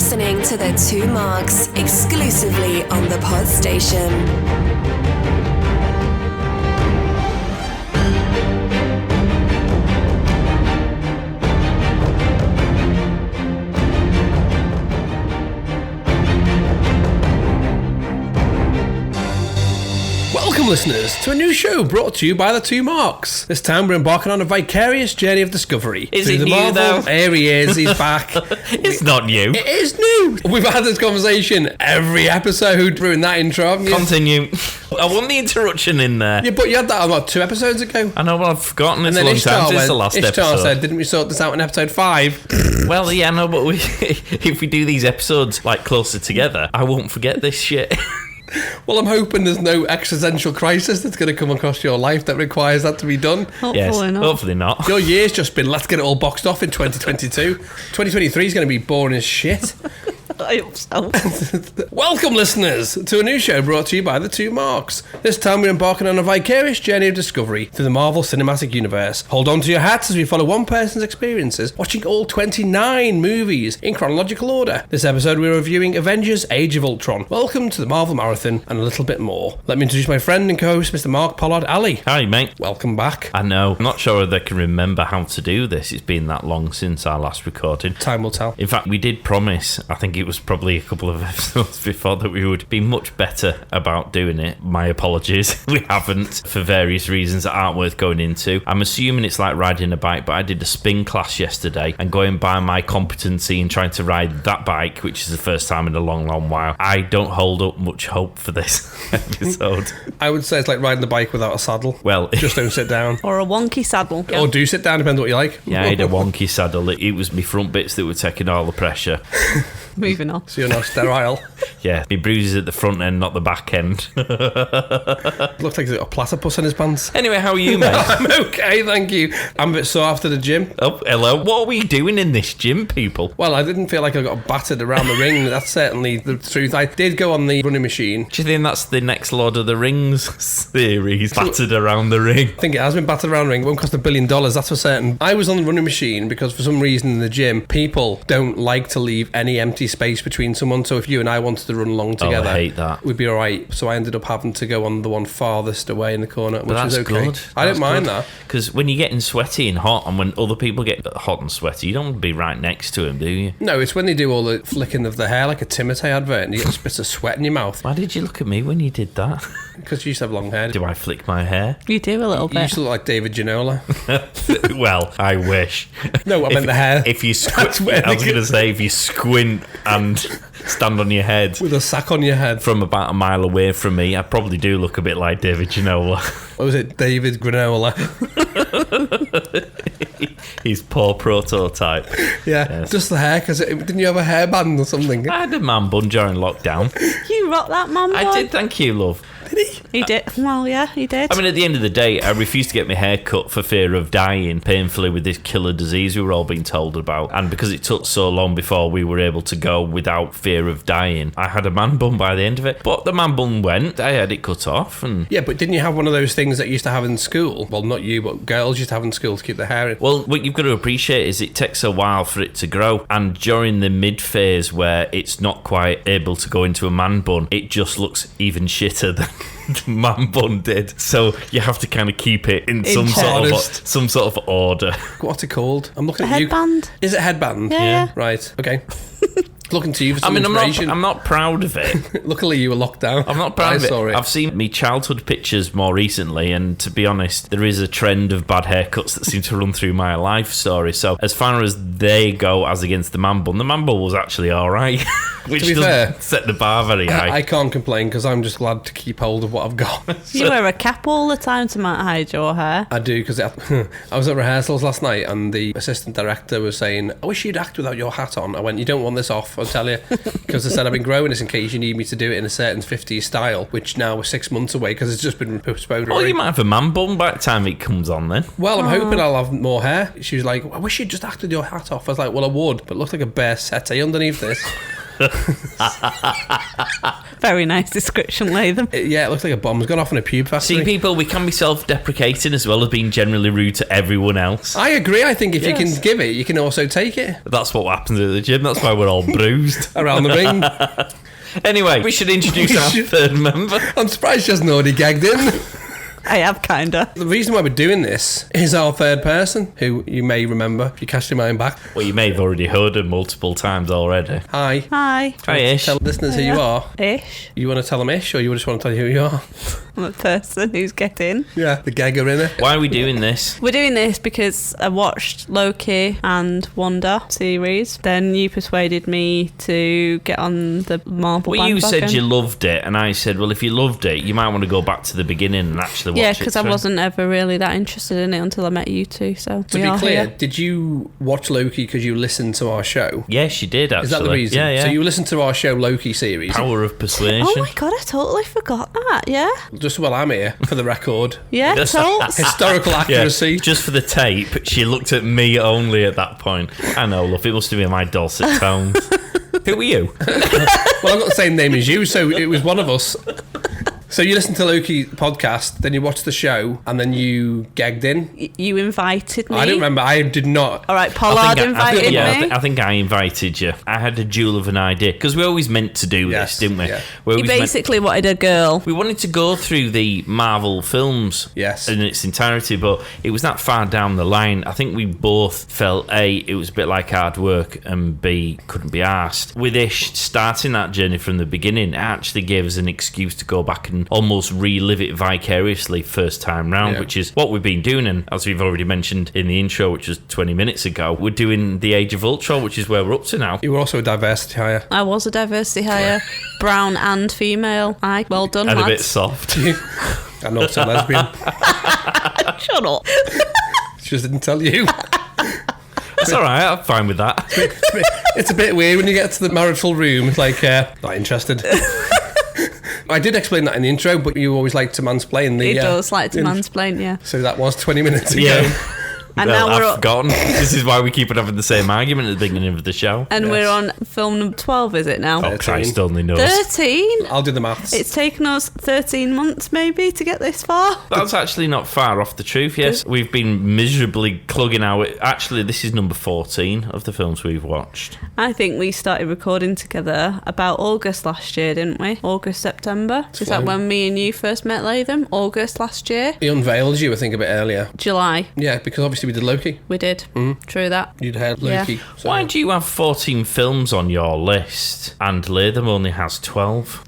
listening to The Two Marks exclusively on the Pod Station. Welcome, listeners, to a new show brought to you by The Two Marks. This time we're embarking on a vicarious journey of discovery. Is it new, though? Here he is, he's back. It's not new. It is new. We've had this conversation every episode. Ruined that intro, haven't you? Continue. I want the interruption in there. Yeah, but you had that, what, 2 episodes ago? I know, but I've forgotten. It's And a then long time since the last Ishtar episode. said, didn't we sort this out in episode 5? Well, yeah, no, but if we do these episodes like closer together, I won't forget this shit. Well, I'm hoping there's no existential crisis that's going to come across your life that requires that to be done. Hopefully not. Hopefully not. Your year's just been, let's get it all boxed off in 2022. 2023 is going to be boring as shit. I hope so. Welcome, listeners, to a new show brought to you by The Two Marks. This time we're embarking on a vicarious journey of discovery through the Marvel Cinematic Universe. Hold on to your hats as we follow one person's experiences watching all 29 movies in chronological order. This episode we're reviewing Avengers Age of Ultron. Welcome to the Marvel Marathon and a little bit more. Let me introduce my friend and co-host, Mr. Mark Pollard Ali. Hi, mate. Welcome back. I know. I'm not sure if I can remember how to do this. It's been that long since our last recording. Time will tell. In fact, we did promise, I think it was probably a couple of episodes before, that we would be much better about doing it. My apologies. We haven't, for various reasons that aren't worth going into. I'm assuming it's like riding a bike, but I did a spin class yesterday, and going by my competency in trying to ride that bike, which is the first time in a long, long while, I don't hold up much hope for this episode. I would say it's like riding the bike without a saddle. Well, Just don't sit down. Or a wonky saddle. Or do sit down, depends what you like. yeah, I had a wonky saddle. It was my front bits that were taking all the pressure. Moving on. So you're not sterile. Yeah, my bruises at the front end, not the back end. Looks like he's got a platypus in his pants. Anyway, how are you, mate? I'm okay, thank you. I'm a bit sore after the gym. Oh, hello. What are we doing in this gym, people? Well, I didn't feel like I got battered around the ring. That's certainly the truth. I did go on the running machine. Do you think that's the next Lord of the Rings series? Battered around the ring. I think it has been battered around the ring. It won't cost $1 billion, that's for certain. I was on the running machine because for some reason in the gym, people don't like to leave any empty space between someone. So if you and I wanted to run along together, I hate that. we'd be all right. So I ended up having to go on the one farthest away in the corner, which But was that's okay. good. I don't mind that. Because when you're getting sweaty and hot, and when other people get hot and sweaty, you don't want to be right next to them, do you? No, it's when they do all the flicking of the hair like a Timotei advert and you get bits of sweat in your mouth. Why did you look at me when you did that? Because you used to have long hair. Do I flick my hair? You do a little You bit. used to look like David Ginola. Well, I wish. No, I meant the hair. If you squint, where I was they going to say, if you squint and stand on your head With a sack on your head. from about a mile away from me, I probably do look a bit like David Ginola. What was it? David Granola. His poor prototype. Yeah, Yes. just the hair. Because didn't you have a hairband or something? I had a man bun during lockdown. You rock that man, boy. I did, thank you, love. He did. Well, yeah, he did. I mean, at the end of the day, I refused to get my hair cut for fear of dying painfully with this killer disease we were all being told about. And because it took so long before we were able to go without fear of dying, I had a man bun by the end of it. But the man bun went, I had it cut off. And Yeah, but didn't you have one of those things that you used to have in school? Well, not you, but girls used to have in school to keep their hair in. well, what you've got to appreciate is it takes a while for it to grow. And during the mid phase where it's not quite able to go into a man bun, it just looks even shitter than the man bun did. So you have to kind of keep it in some sort of order. What's it called? I'm looking A at you. headband? Is it headband? Yeah. Right, okay. Looking to you for some I'm inspiration. not proud of it. Luckily, you were locked down. I'm not proud of it. Saw it. I've seen me childhood pictures more recently, and to be honest, there is a trend of bad haircuts that seem to run through my life story. So as far as they go, as against the man bun was actually all right, which To be doesn't fair, set the bar very high. I can't complain because I'm just glad to keep hold of what I've got. You wear a cap all the time to hide your hair. I do, because I was at rehearsals last night and the assistant director was saying, I wish you'd act without your hat on. I went, you don't want this off, I'll tell you. Because I said I've been growing this in case you need me to do it in a certain 50s style, which now we're 6 months away because it's just been postponed Well, already. you might have a man bun by the time it comes on then. Well, I'm hoping I'll have more hair. She was like, I wish you'd just act with your hat off. I was like, well, I would, but it looks like a bare settee underneath this. Very nice description, Latham. Yeah, it looks like a bomb's gone off in a pube factory. See, people, we can be self-deprecating as well as being generally rude to everyone else. I agree. I think if you can give it, you can also take it. That's what happens at the gym. That's why we're all bruised. Around the ring. Anyway, we should introduce our third member. I'm surprised she hasn't already gagged in. I have, kinda. The reason why we're doing this is our third person, who you may remember if you cast your mind back. Well, you may have already heard her multiple times already. Hi. Hi. Hi, Ish. Tell listeners who you are. Ish. You want to tell them Ish, or you just want to tell you who you are? I'm a person who's getting. Yeah, the gagger in it. Why are we doing this? We're doing this because I watched Loki and Wanda series. Then you persuaded me to get on the Marvel Well, you bandwagon. said you loved it, and I said, well, if you loved it, you might want to go back to the beginning and actually watch it. Yeah, because I through. wasn't ever really that interested in it until I met you two. So To we be are clear, here. did you watch Loki because you listened to our show? Yes, you did, actually. Is that the reason? Yeah, yeah. So you listened to our show Loki series. Power of persuasion. Oh my god, I totally forgot that. Yeah, Just while I'm here, for the record. yeah, totes. Historical Yeah, accuracy. just for the tape, she looked at me only at that point. I know, love, it must have been my dulcet tones. Who are you? Well, I've got the same name as you, so it was one of us. So you listened to Loki podcast, then you watched the show, and then you gagged in. You invited me. I don't remember. I did not. All right, Pollard invited me. I think I invited you. I had a jewel of an idea because we always meant to do Yes, this, didn't we? yeah. We You always meant- basically wanted a girl. we wanted to go through the Marvel films Yes. in its entirety, but it was that far down the line. I think we both felt A, it was a bit like hard work, and B, couldn't be arsed. With Ish starting that journey from the beginning, it actually gave us an excuse to go back and almost relive it vicariously first time round, Yeah. which is what we've been doing. And as we've already mentioned in the intro, which was 20 minutes ago, we're doing the Age of Ultron, which is where we're up to now. You were also a diversity hire. I was a diversity hire, brown and female. Aye, well done, And a bit lads. soft. I'm also a lesbian. Shut up. Just didn't tell you. That's all right, I'm fine with that. It's a bit weird when you get to the marital room. It's like, not interested. I did explain that in the intro, but you always like to mansplain the... He does like to in- mansplain, yeah. So that was 20 minutes ago. Yeah. And Well, now we're I've up. forgotten. This is why we keep on having the same argument at the beginning of the show. And Yes. we're on film number 12, is it now? Oh, 13. Christ only knows. 13? I'll do the maths. It's taken us 13 months, maybe, to get this far. That's actually not far off the truth, yes. We've been miserably clugging our... Actually, this is number 14 of the films we've watched. I think we started recording together about August last year, didn't we? August, September. Is that fine. when me and you first met, Latham? August last year? He unveiled you, I think, a bit earlier. July. Yeah, because obviously we did Loki. We did. True that. You'd heard Yeah. Loki. So. Why do you have 14 films on your list and Latham only has 12?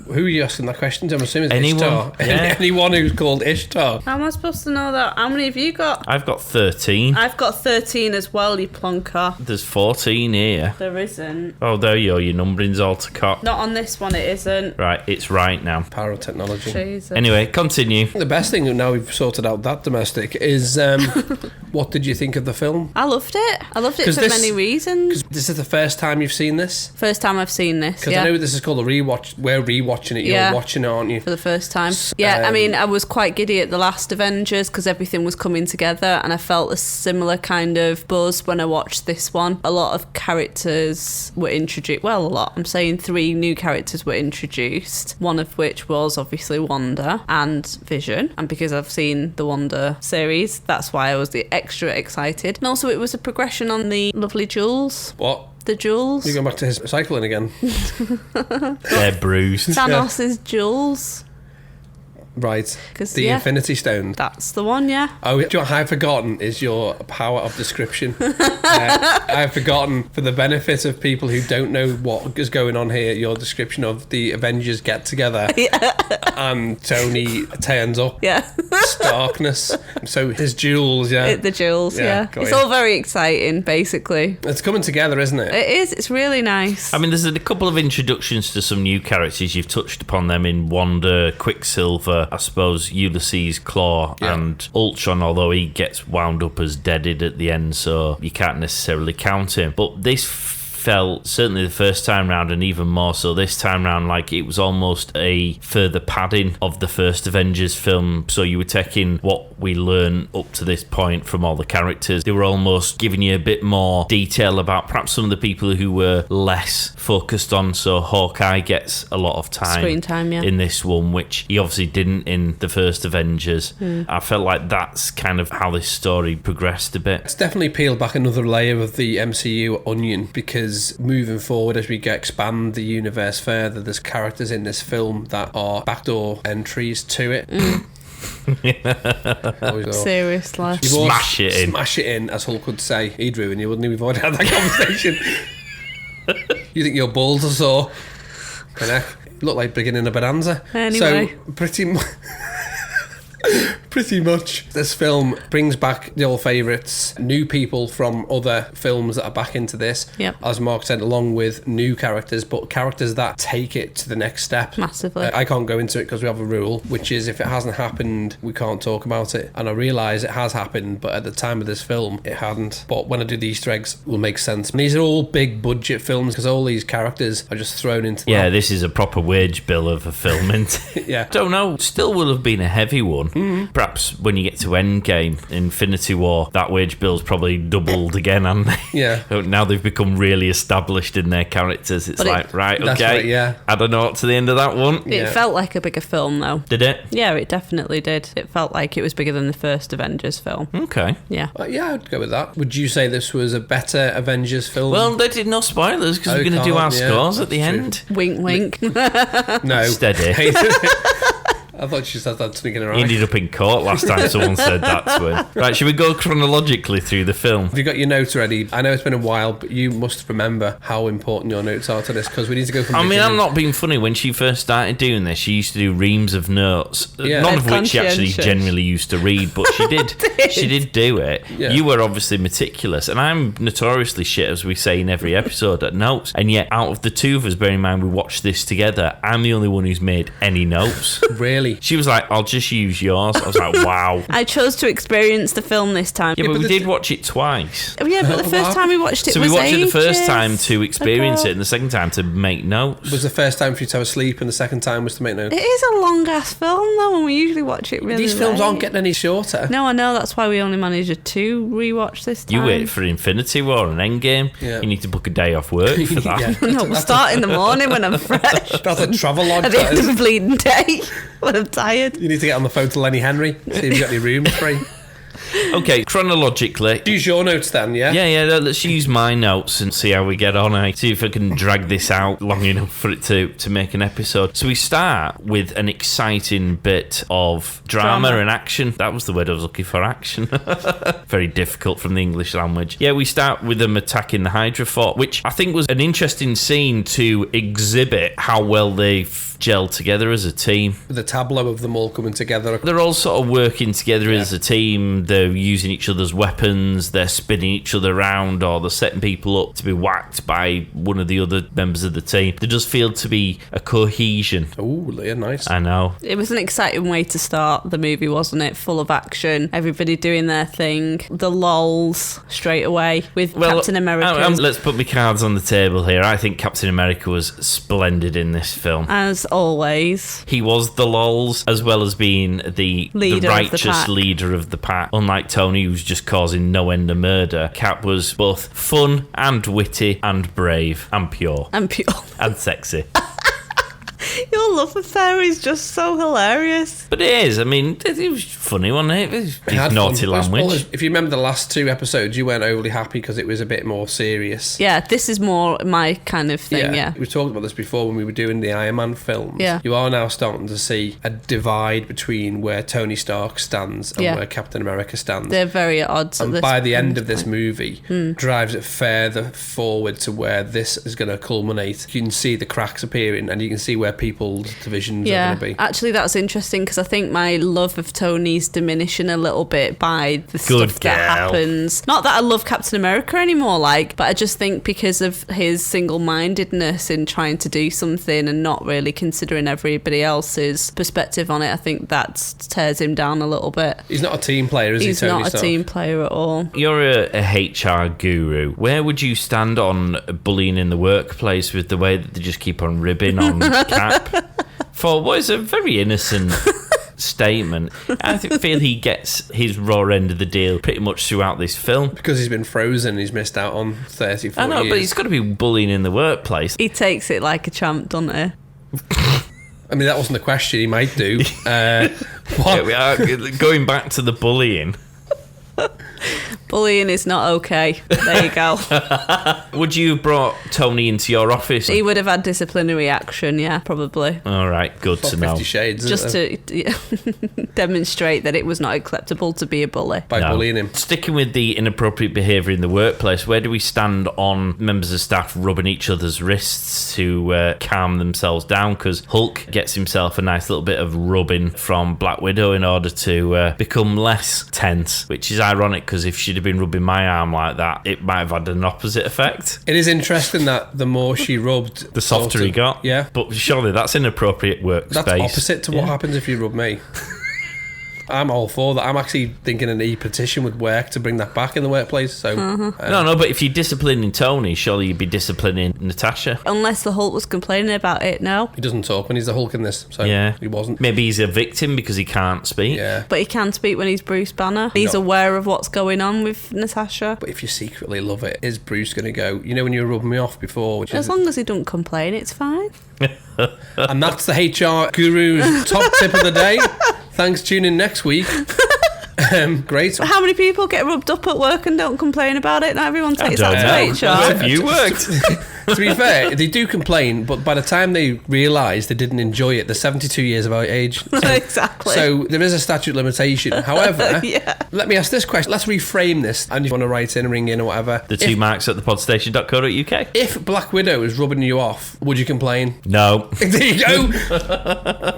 Who are you asking that question to? I'm assuming it's Anyone. Ishtar. Yeah. Anyone who's called Ishtar. How am I supposed to know that? How many have you got? I've got 13. I've got 13 as well, you plonker. There's 14 here. There isn't. Oh, there you go. Your numbering's all to cock. Not on this one, it isn't. Right, it's right now. Power of technology. Jesus. Anyway, continue. The best thing, now we've sorted out that domestic, is what did you think of the film? I loved it. I loved it 'Cause for this- many reasons. This is the first time you've seen this? First time I've seen this, Because yeah. I know this is called a rewatch. We're rewatching it. You're Yeah. watching it, aren't you? For the first time. Yeah, I Um, mean, I was quite giddy at the last Avengers because everything was coming together, and I felt a similar kind of buzz when I watched this one. A lot of characters were introduced. Well, a lot. I'm saying 3 new characters were introduced, one of which was obviously Wanda and Vision. And because I've seen the Wanda series, that's why I was the extra excited. And also, it was a progression on the lovely Jules. What? The Jules. You're going back to his cycling again. They're bruised. Thanos' Jules. Right. 'Cause, The yeah. Infinity Stone. That's the one, yeah. Oh, do you know what I've forgotten is your power of description. I've forgotten, for the benefit of people who don't know what is going on here, your description of the Avengers get together and Tony turns up. Yeah. Starkness. So his jewels, yeah. The Jules, Yeah, yeah. got It's you. all very exciting, basically. It's coming together, isn't it? It is. It's really nice. I mean, there's a couple of introductions to some new characters. You've touched upon them in Wanda, Quicksilver, I suppose Ulysses Claw, Yeah. and Ultron, although he gets wound up as deaded at the end, so you can't necessarily count him. But this felt, certainly the first time round and even more so this time round, like it was almost a further padding of the first Avengers film. So you were taking what we learned up to this point from all the characters. They were almost giving you a bit more detail about perhaps some of the people who were less focused on. So Hawkeye gets a lot of Screen time, yeah. in this one, which he obviously didn't in the first Avengers. I felt like that's kind of how this story progressed a bit. It's definitely peeled back another layer of the MCU onion, because moving forward, as we expand the universe further, there's characters in this film that are backdoor entries to it. Seriously. Smash it in, as Hulk would say. He'd ruin you, wouldn't he? We've already had that conversation. You think your balls are sore? You look like beginning a bonanza. Anyway. So, pretty much this film brings back the old favourites, new people from other films that are back into this, Yep. as Mark said, along with new characters, but characters that take it to the next step. Massively. I can't go into it because we have a rule, which is if it hasn't happened, we can't talk about it. And I realise it has happened, but at the time of this film, it hadn't. But when I do the Easter eggs, it will make sense. And these are all big budget films because all these characters are just thrown into Yeah, this is a proper wage bill of a film, isn't it? Yeah. Don't know, still will have been a heavy one. Perhaps when you get to Endgame, Infinity War, that wage bill's probably doubled again, haven't they? Yeah. Now they've become really established in their characters. It's But like, right, That's okay, right, yeah. I don't know what to the end of that one. It felt like a bigger film, though. Did it? Yeah, it definitely did. It felt like it was bigger than the first Avengers film. Okay. Yeah. Yeah, I'd go with that. Would you say this was a better Avengers film? Well, they did no spoilers because Oh, we're going to do our can't, yeah, scores at the that's end. Wink, wink. no. Steady. I thought she said that sneaking He around. ended up in court last time someone said that to him. Right, should we go chronologically through the film? Have you got your notes ready? I know it's been a while, but you must remember how important your notes are to this, because we need to go from I mean, beginning. I'm not being funny. When she first started doing this, she used to do reams of notes, Yeah. none of which she actually Conscientious. generally used to read, but she did. She did do it. Yeah. You were obviously meticulous, and I'm notoriously shit, as we say in every episode, at notes. And yet, out of the two of us, bearing in mind we watched this together, I'm the only one who's made any notes. Really? She was like, I'll just use yours. I was like, wow. I chose to experience the film this time. Yeah, but we but did watch it twice. Oh, yeah, but the first time we watched it So was we watched it the first ages time to experience ago. it, and the second time to make notes. Was the first time for you to have a sleep, and the second time was to make notes? It is a long ass film though, and we usually watch it really These films late. aren't getting any shorter. No, I know, that's why we only managed to rewatch this time. You wait for Infinity War and Endgame. Yeah. You need to book a day off work for that. Yeah. No, we'll start in the morning when I'm fresh. That's a travel lodge. At the that end of is. a bleeding day when I'm tired. You need to get on the phone to Lenny Henry, see if you've got any rooms free. Okay, chronologically. Use your notes then, yeah? Yeah, let's use my notes and see how we get on. I see if I can drag this out long enough for it to make an episode. So we start with an exciting bit of drama and action. That was the word I was looking for, action. Very difficult from the English language. Yeah, we start with them attacking the Hydra fort, which I think was an interesting scene to exhibit how well they've gelled together as a team. The tableau of them all coming together. They're all sort of working together as a team. They're using each other's weapons. They're spinning each other around, or they're setting people up to be whacked by one of the other members of the team. There does feel to be a cohesion. Oh, yeah, nice. I know. It was an exciting way to start the movie, wasn't it? Full of action, everybody doing their thing. The lols straight away with Captain America. Let's put my cards on the table here. I think Captain America was splendid in this film. As always. He was the lols, as well as being the Leader of the righteous pack. leader of the pack. Unlike Tony, who's just causing no end of murder, Cap was both fun and witty and brave and pure And pure. and sexy. Your love affair is just so hilarious. But it is. I mean, it was funny, wasn't it? It was It had naughty fun. language. If you remember the last two episodes, you weren't overly happy because it was a bit more serious. Yeah, this is more my kind of thing, yeah. We talked about this before when we were doing the Iron Man films. Yeah. You are now starting to see a divide between where Tony Stark stands and Yeah. where Captain America stands. They're very at odds at And this by the end point. of this movie, drives it further forward to where this is going to culminate. You can see the cracks appearing, and you can see where people's divisions are Yeah, going to be. actually, that's interesting because I think my love of Tony's diminishing a little bit by the stuff that happens. Not that I love Captain America anymore, but I just think because of his single-mindedness in trying to do something and not really considering everybody else's perspective on it, I think that tears him down a little bit. He's not a team player, is he? He's not a team player at all. You're a HR guru. Where would you stand on bullying in the workplace with the way that they just keep on ribbing on Cap for what is a very innocent statement? I feel he gets his raw end of the deal pretty much throughout this film. Because he's been frozen, he's missed out on 30, 40 I know, years. but he's got to be bullying in the workplace. He takes it like a champ, doesn't he? I mean, that wasn't the question. He might do. What? Yeah, we are going back to the bullying. Bullying is not okay. There you go. Would you have brought Tony into your office? He would have had disciplinary action, yeah, probably. All right, good to know. 50 Shades, just to demonstrate that it was not acceptable to be a bully. By bullying him. Sticking with the inappropriate behaviour in the workplace, where do we stand on members of staff rubbing each other's wrists to calm themselves down? Because Hulk gets himself a nice little bit of rubbing from Black Widow in order to become less tense, which is ironic because if she'd have been rubbing my arm like that, it might have had an opposite effect. It is interesting that the more she rubbed, the softer he got. Yeah. But surely that's inappropriate workspace. That's opposite to what happens if you rub me. I'm all for that. I'm actually thinking an e-petition would work to bring that back in the workplace. So No, but if you're disciplining Tony, surely you'd be disciplining Natasha. Unless the Hulk was complaining about it, no. He doesn't talk when he's the Hulk in this, so Yeah. he wasn't. Maybe he's a victim because he can't speak. Yeah. But he can speak when he's Bruce Banner. He's aware of what's going on with Natasha. But if you secretly love it, is Bruce going to go, you know when you were rubbing me off before? Which As long as he don't complain, it's fine. And that's the HR guru's top tip of the day. Thanks, tune in next week. Great. How many people get rubbed up at work and don't complain about it? Not everyone takes that to Where HR. have you worked? To be fair, they do complain, but by the time they realise they didn't enjoy it, they're 72 years of age. So, Exactly. So there is a statute of limitation. However, Yeah. let me ask this question. Let's reframe this. And if you want to write in, ring in or whatever. The two marks at thepodstation.co.uk. If Black Widow is rubbing you off, would you complain? No. There you go.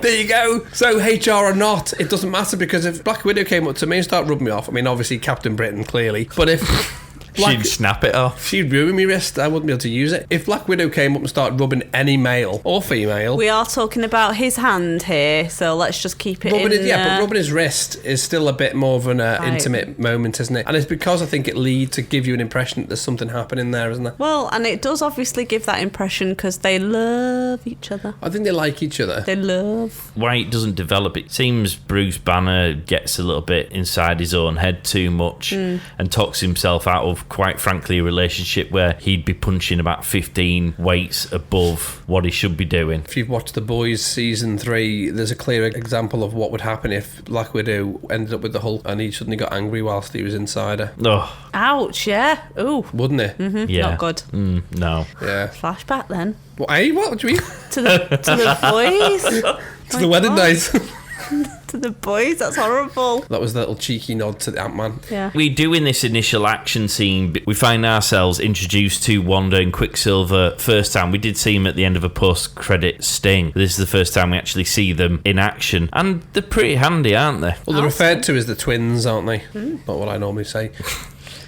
There you go. So HR or not, it doesn't matter, because if Black Widow came up to me and started rubbing me off, I mean, obviously Captain Britain, clearly. But if... She'd snap it off. She'd ruin my wrist. I wouldn't be able to use it. If Black Widow came up and started rubbing any male or female... We are talking about his hand here, so let's just keep it but in... rubbing his wrist is still a bit more of an intimate moment, isn't it? And it's because I think it leads to give you an impression that there's something happening there, isn't there? Well, and it does obviously give that impression because they love each other. I think they like each other. They love... Why it doesn't develop, it seems Bruce Banner gets a little bit inside his own head too much and talks himself out of, quite frankly, a relationship where he'd be punching about 15 weights above what he should be doing. If you've watched The Boys season 3, there's a clear example of what would happen if Black Widow ended up with the Hulk and he suddenly got angry whilst he was inside her. Oh, Ouch, yeah. Ooh. Wouldn't it? Mm-hmm. yeah. Not good. No. Yeah. Flashback then. What, what do you mean? To the boys. To the wedding night. To the boys, that's horrible. That was the little cheeky nod to the Ant-Man. Yeah. We do, in this initial action scene, we find ourselves introduced to Wanda and Quicksilver first time. We did see him at the end of a post-credit sting. This is the first time we actually see them in action. And they're pretty handy, aren't they? Well, they're referred to as the twins, aren't they? Not what I normally say.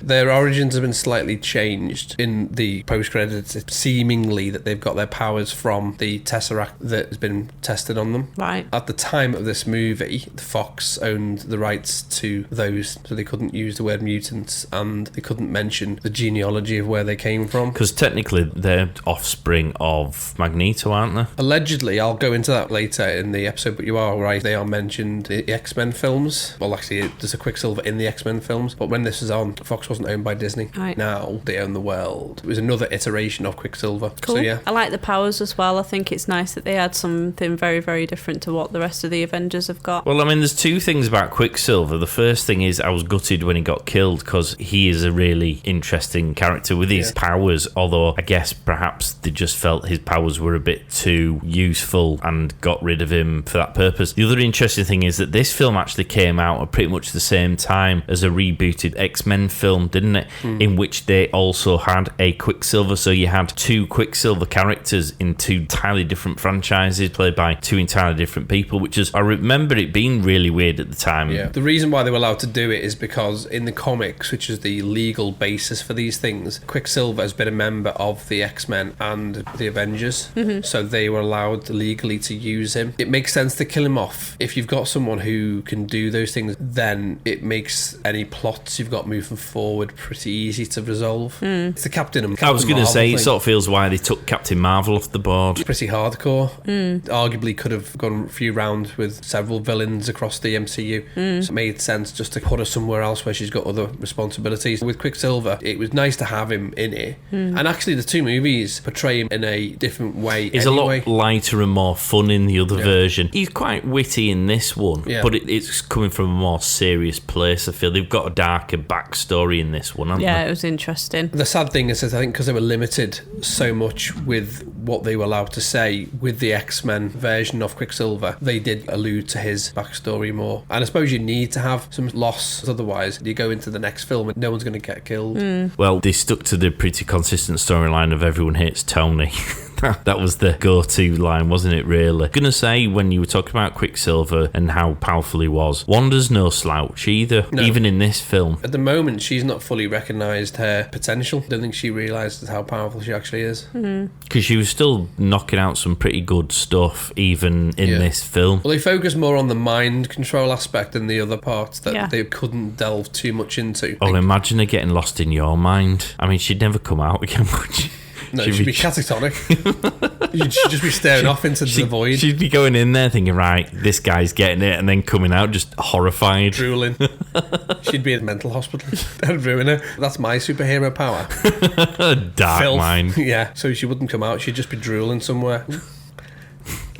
Their origins have been slightly changed in the post-credits. It's seemingly that they've got their powers from the Tesseract that has been tested on them. Right. At the time of this movie, Fox owned the rights to those, so they couldn't use the word mutants and they couldn't mention the genealogy of where they came from. Because technically they're offspring of Magneto, aren't they? Allegedly, I'll go into that later in the episode, but you are right, they are mentioned in the X-Men films. Well, actually, there's a Quicksilver in the X-Men films, but when this is on, Fox wasn't owned by Disney. Right. Now they own the world. It was another iteration of Quicksilver. Cool. So yeah. I like the powers as well. I think it's nice that they had something very, very different to what the rest of the Avengers have got. Well, I mean, there's two things about Quicksilver. The first thing is I was gutted when he got killed because he is a really interesting character with his powers, although I guess perhaps they just felt his powers were a bit too useful and got rid of him for that purpose. The other interesting thing is that this film actually came out at pretty much the same time as a rebooted X-Men film film, didn't it? In which they also had a Quicksilver. So you had two Quicksilver characters in two entirely different franchises, played by two entirely different people, which is, I remember it being really weird at the time. Yeah. The reason why they were allowed to do it is because in the comics, which is the legal basis for these things, Quicksilver has been a member of the X-Men and the Avengers, so they were allowed legally to use him. It makes sense to kill him off. If you've got someone who can do those things, then it makes any plots you've got moving forward pretty easy to resolve. It's the Captain I was going to Marvel say, thing. it sort of feels why they took Captain Marvel off the board. Pretty hardcore. Arguably could have gone a few rounds with several villains across the MCU. So it made sense just to put her somewhere else where she's got other responsibilities. With Quicksilver, it was nice to have him in it. And actually the two movies portray him in a different way. He's anyway. a lot lighter and more fun in the other version. He's quite witty in this one, but it's coming from a more serious place. I feel they've got a darker backstory in this one, haven't Yeah, they? it was interesting. The sad thing is, I think because they were limited so much with what they were allowed to say with the X-Men version of Quicksilver, they did allude to his backstory more. And I suppose you need to have some loss, otherwise you go into the next film and no one's going to get killed. Well, they stuck to the pretty consistent storyline of everyone hates Tony. That was the go-to line, wasn't it, really? Gonna say, when you were talking about Quicksilver and how powerful he was, Wanda's no slouch either, even in this film. At the moment, she's not fully recognised her potential. I don't think she realises how powerful she actually is. Because she was still knocking out some pretty good stuff, even in this film. Well, they focus more on the mind control aspect than the other parts that they couldn't delve too much into. Oh, imagine her getting lost in your mind. I mean, she'd never come out again, would she? No, she'd be catatonic. She'd just be staring off into the void. She'd be going in there thinking, right, this guy's getting it, and then coming out just horrified. Drooling. She'd be in a mental hospital. That'd ruin her. That's my superhero power. Dark Filth. mind. Yeah, so she wouldn't come out. She'd just be drooling somewhere.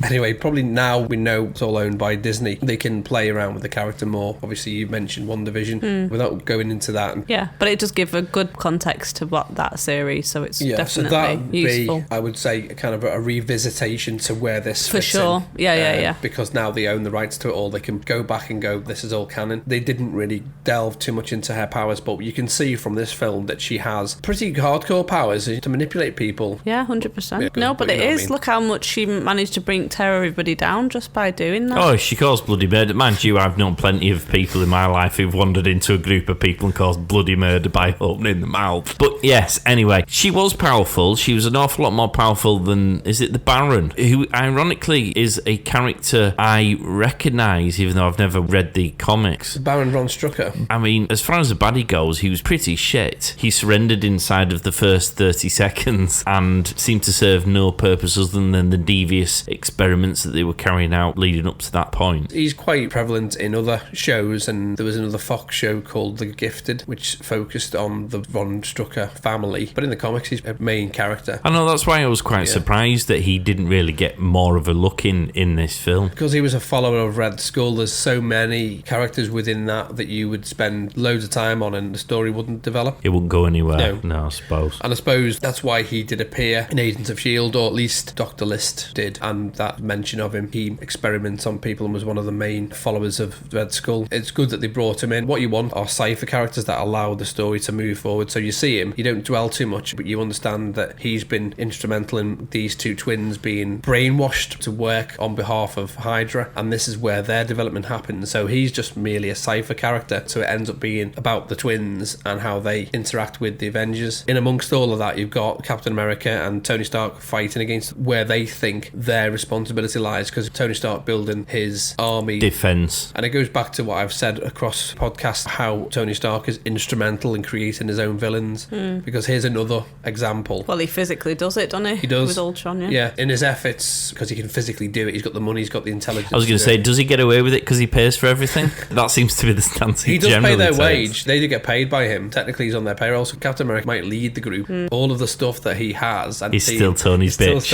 Anyway, probably now we know it's all owned by Disney. They can play around with the character more. Obviously, you mentioned WandaVision without going into that. Yeah, but it does give a good context to what that series, so it's So definitely that'd useful. be, I would say, kind of a revisitation to where this For fits sure. in. Yeah. Because now they own the rights to it all. They can go back and go, this is all canon. They didn't really delve too much into her powers, but you can see from this film that she has pretty hardcore powers to manipulate people. Yeah, 100%. Yeah, No, but you it know what I is. mean. Look how much she managed to tear everybody down just by doing that. Oh, she caused bloody murder. Mind you, I've known plenty of people in my life who've wandered into a group of people and caused bloody murder by opening the mouth. But yes, anyway, she was powerful. She was an awful lot more powerful than, is it the Baron? Who, ironically, is a character I recognise, even though I've never read the comics. Baron Von Strucker. I mean, as far as the baddie goes, he was pretty shit. He surrendered inside of the first 30 seconds and seemed to serve no purpose other than the devious experiments that they were carrying out leading up to that point. He's quite prevalent in other shows, and there was another Fox show called The Gifted, which focused on the Von Strucker family. But in the comics, he's a main character. I know, that's why I was quite surprised that he didn't really get more of a look in this film. Because he was a follower of Red Skull, there's so many characters within that you would spend loads of time on and the story wouldn't develop. It wouldn't go anywhere. No. I suppose. And I suppose that's why he did appear in Agents of S.H.I.E.L.D., or at least Dr. List did, and that mention of him, he experiments on people and was one of the main followers of Red Skull. It's good that they brought him in. What you want are cipher characters that allow the story to move forward. So you see him, you don't dwell too much, but you understand that he's been instrumental in these two twins being brainwashed to work on behalf of Hydra, and this is where their development happens. So he's just merely a cipher character, so it ends up being about the twins and how they interact with the Avengers. In amongst all of that, you've got Captain America and Tony Stark fighting against where they think their responsibility lies, because Tony Stark building his army Defense. and it goes back to what I've said across podcasts, how Tony Stark is instrumental in creating his own villains, because here's another example. Well, he physically does it, doesn't he? He does. With Ultron, Yeah, in his efforts, because he can physically do it. He's got the money, he's got the intelligence. I was going to say, does he get away with it because he pays for everything? That seems to be the stance he he does pay generally their takes. wage. They do get paid by him. Technically, he's on their payroll, so Captain America might lead the group. All of the stuff that he has, and He's still Tony's bitch.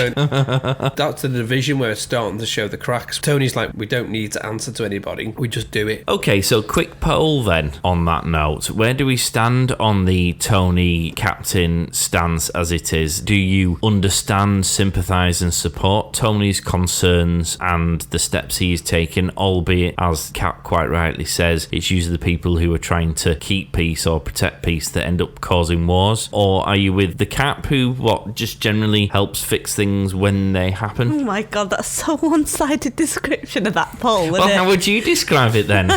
That's the division vision where it's starting to show the cracks. Tony's like, we don't need to answer to anybody. We just do it. Okay, so quick poll then on that note. Where do we stand on the Tony Captain stance as it is? Do you understand, sympathise and support Tony's concerns and the steps he's taken, albeit, as Cap quite rightly says, it's usually the people who are trying to keep peace or protect peace that end up causing wars? Or are you with the Cap who, just generally helps fix things when they happen? Oh my god, that's so one-sided description of that poll, Well, how would you describe it then?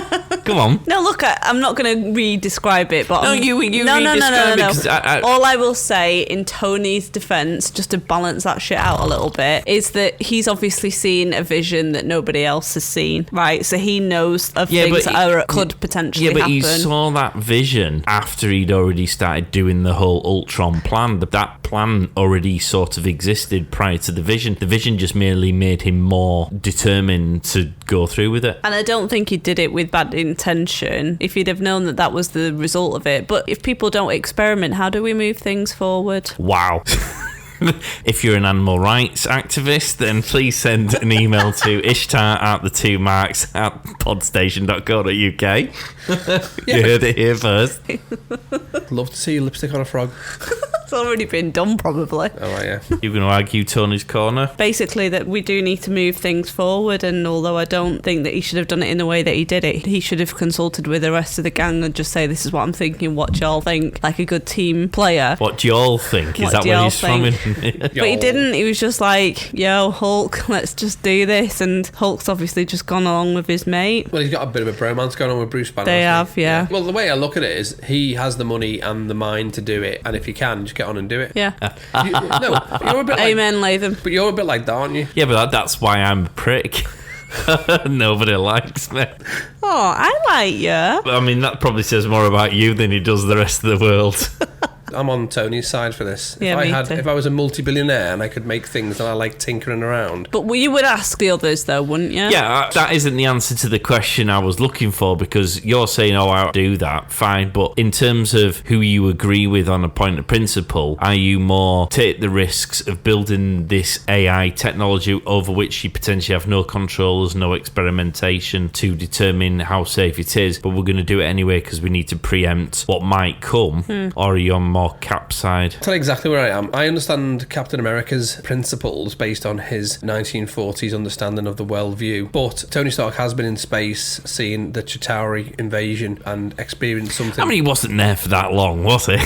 Come on. No, look, I'm not going to re-describe it, but... No, you No. it, 'cause All I will say, in Tony's defence, just to balance that shit out a little bit, is that he's obviously seen a vision that nobody else has seen, right? So he knows of things that could potentially happen. Yeah, but he saw that vision after he'd already started doing the whole Ultron plan. That plan already sort of existed prior to the vision. The vision just merely made him more determined to go through with it. And I don't think he did it with bad intention, if he'd have known that that was the result of it. But if people don't experiment, how do we move things forward? Wow. If you're an animal rights activist, then please send an email to ishtar@podstation.co.uk. You heard it here first. Love to see you lipstick on a frog. It's already been done, probably. Oh, right, yeah. You're going to argue Tony's corner? Basically, that we do need to move things forward, and although I don't think that he should have done it in the way that he did it, he should have consulted with the rest of the gang and just say, this is what I'm thinking, what y'all think, like a good team player. What do y'all think? Is What that do where y'all he's from? But he didn't. He was just like, yo, Hulk, let's just do this. And Hulk's obviously just gone along with his mate. Well, he's got a bit of a bromance going on with Bruce Banner. They hasn't have, he? yeah. Well, the way I look at it is he has the money and the mind to do it, and if you can, just get on and do it. Yeah. No, you're a bit like, Amen, Latham. but you're a bit like that, aren't you? Yeah, but that's why I'm a prick. Nobody likes me. Oh, I like you. I mean, that probably says more about you than it does the rest of the world. I'm on Tony's side for this. Yeah, me too. If I was a multi-billionaire and I could make things and I like tinkering around. But you would ask the others, though, wouldn't you? Yeah, that isn't the answer to the question I was looking for, because you're saying, oh, I'll do that, fine. But in terms of who you agree with on a point of principle, are you more take the risks of building this AI technology over which you potentially have no controls, no experimentation to determine how safe it is, but we're going to do it anyway because we need to preempt what might come? Or are you on more Cap side? I'll tell you exactly where I am. I understand Captain America's principles based on his 1940s understanding of the worldview, but Tony Stark has been in space, seeing the Chitauri invasion and experienced something. I mean, he wasn't there for that long, was he?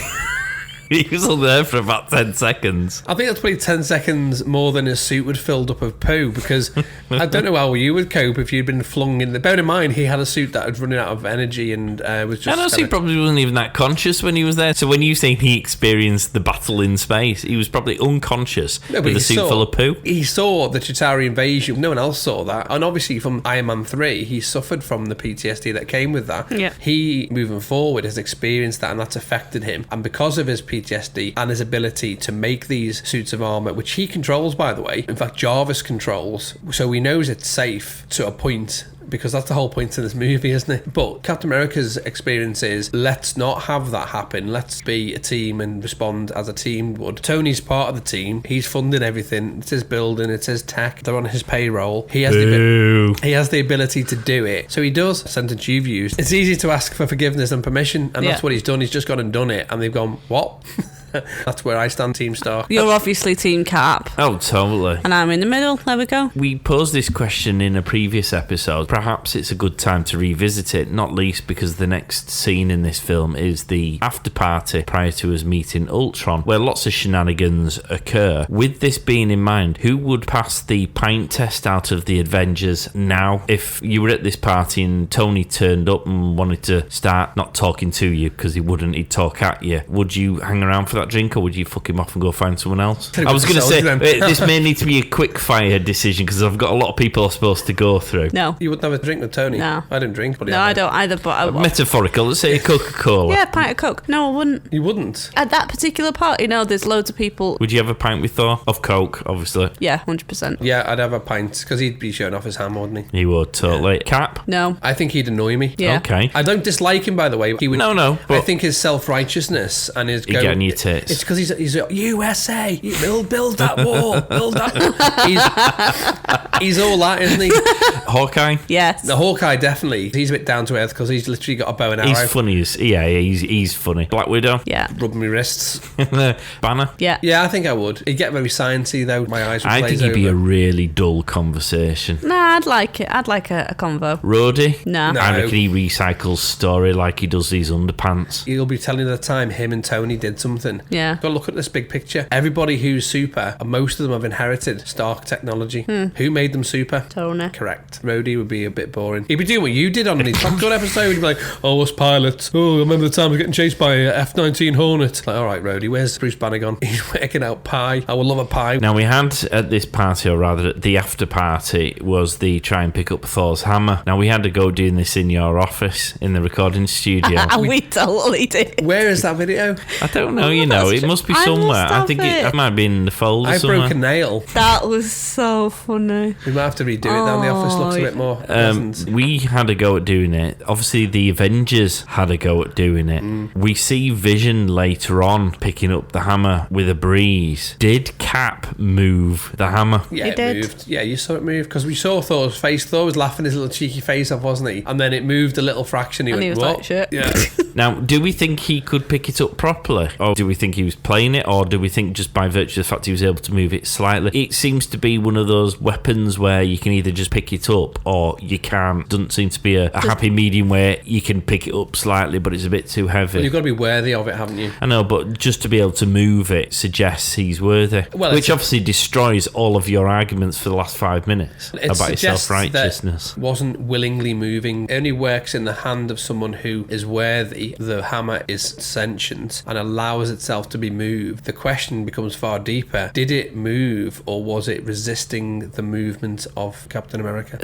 He was only there for about 10 seconds. I think that's probably 10 seconds more than his suit would filled up of poo, because I don't know how you would cope if you'd been flung in. Bear in mind, he had a suit that was running out of energy and was just... And also, he probably wasn't even that conscious when he was there. So when you say he experienced the battle in space, he was probably unconscious with a suit full of poo. He saw the Chitauri invasion. No one else saw that. And obviously from Iron Man 3, he suffered from the PTSD that came with that. Yeah. He, moving forward, has experienced that, and that's affected him. And because of his PTSD and his ability to make these suits of armor, which he controls, by the way, in fact Jarvis controls, so he knows it's safe to a point, because that's the whole point of this movie, isn't it? But Captain America's experience is, let's not have that happen. Let's be a team and respond as a team would. Tony's part of the team. He's funding everything. It's his building. It's his tech. They're on his payroll. He has the ability to do it. So he does. A sentence you've used. It's easy to ask for forgiveness and permission, and that's what he's done. He's just gone and done it, and they've gone, what? That's where I stand, Team Stark. You're obviously Team Cap. Oh, totally. And I'm in the middle. There we go. We posed this question in a previous episode. Perhaps it's a good time to revisit it, not least because the next scene in this film is the after party prior to us meeting Ultron, where lots of shenanigans occur. With this being in mind, who would pass the pint test out of the Avengers now? If you were at this party and Tony turned up and wanted to start not talking to you because he wouldn't, he'd talk at you, would you hang around for that drink, or would you fuck him off and go find someone else? I was going to say, this may need to be a quick fire decision because I've got a lot of people I'm supposed to go through. No. You wouldn't have a drink with Tony? No. I didn't drink. But No, I don't either, but metaphorical, let's say a Coca-Cola. Yeah, a pint of Coke. No, I wouldn't. You wouldn't? At that particular party, no, there's loads of people. Would you have a pint with Thor? Of Coke, obviously. Yeah, 100%. Yeah, I'd have a pint, because he'd be showing off his ham, wouldn't he? He would, totally. Cap? No. I think he'd annoy me. Yeah. Okay. I don't dislike him, by the way. He would. No, I think his self-righteousness and his... He'd get on your tits. States. It's because he's USA. You build that wall. Build that. He's all that, isn't he? Hawkeye? Yes. The Hawkeye, definitely. He's a bit down to earth because he's literally got a bow and arrow. He's funny. He's funny. Black Widow? Yeah. Rubbing my wrists. Banner? Yeah. Yeah, I think I would. He'd get very sciencey though. My eyes would I glaze think he'd be a over. really dull conversation. Nah, I'd like it. I'd like a convo. Rhodey? No. I reckon he recycles story like he does these underpants. He'll be telling the time him and Tony did something. Yeah. Got to look at this big picture. Everybody who's super, and most of them have inherited Stark technology. Who made them super? Tony. Correct. Rhodey would be a bit boring. He'd be doing what you did on the Top Gun episode. He'd be like, oh, us pilots. Oh, I remember the time I was getting chased by a F-19 Hornet. Like, all right, Rhodey, where's Bruce Banner gone? He's working out pie. I would love a pie. Now, we had at this party, or rather at the after party, was the try and pick up Thor's hammer. Now, we had to go doing this in your office, in the recording studio. We totally did. Where is that video? I don't know, you know. It must be I somewhere. must I have think it. it might be in the folder I somewhere. broke a nail. That was so funny. We might have to redo it down the office. Looks a bit more pleasant. We had a go at doing it. Obviously, the Avengers had a go at doing it. We see Vision later on picking up the hammer with a breeze. Did Cap move the hammer? Yeah, It it did. moved. Yeah, you saw it move because we saw Thor's face. Thor was laughing his little cheeky face off, wasn't he? And then it moved a little fraction. And went, he was "What?" like, shit. Yeah. Now, do we think he could pick it up properly? Or do we think he was playing it? Or do we think just by virtue of the fact he was able to move it slightly? It seems to be one of those weapons where you can either just pick it up or you can't. Doesn't seem to be a happy medium where you can pick it up slightly, but it's a bit too heavy. Well, you've got to be worthy of it, haven't you? I know, but just to be able to move it suggests he's worthy. Well, which it's- obviously destroys all of your arguments for the last 5 minutes It about your suggests self-righteousness. that wasn't willingly moving. It only works in the hand of someone who is worthy. The hammer is sentient and allows itself to be moved. The question becomes far deeper. Did it move or was it resisting the movement of Captain America?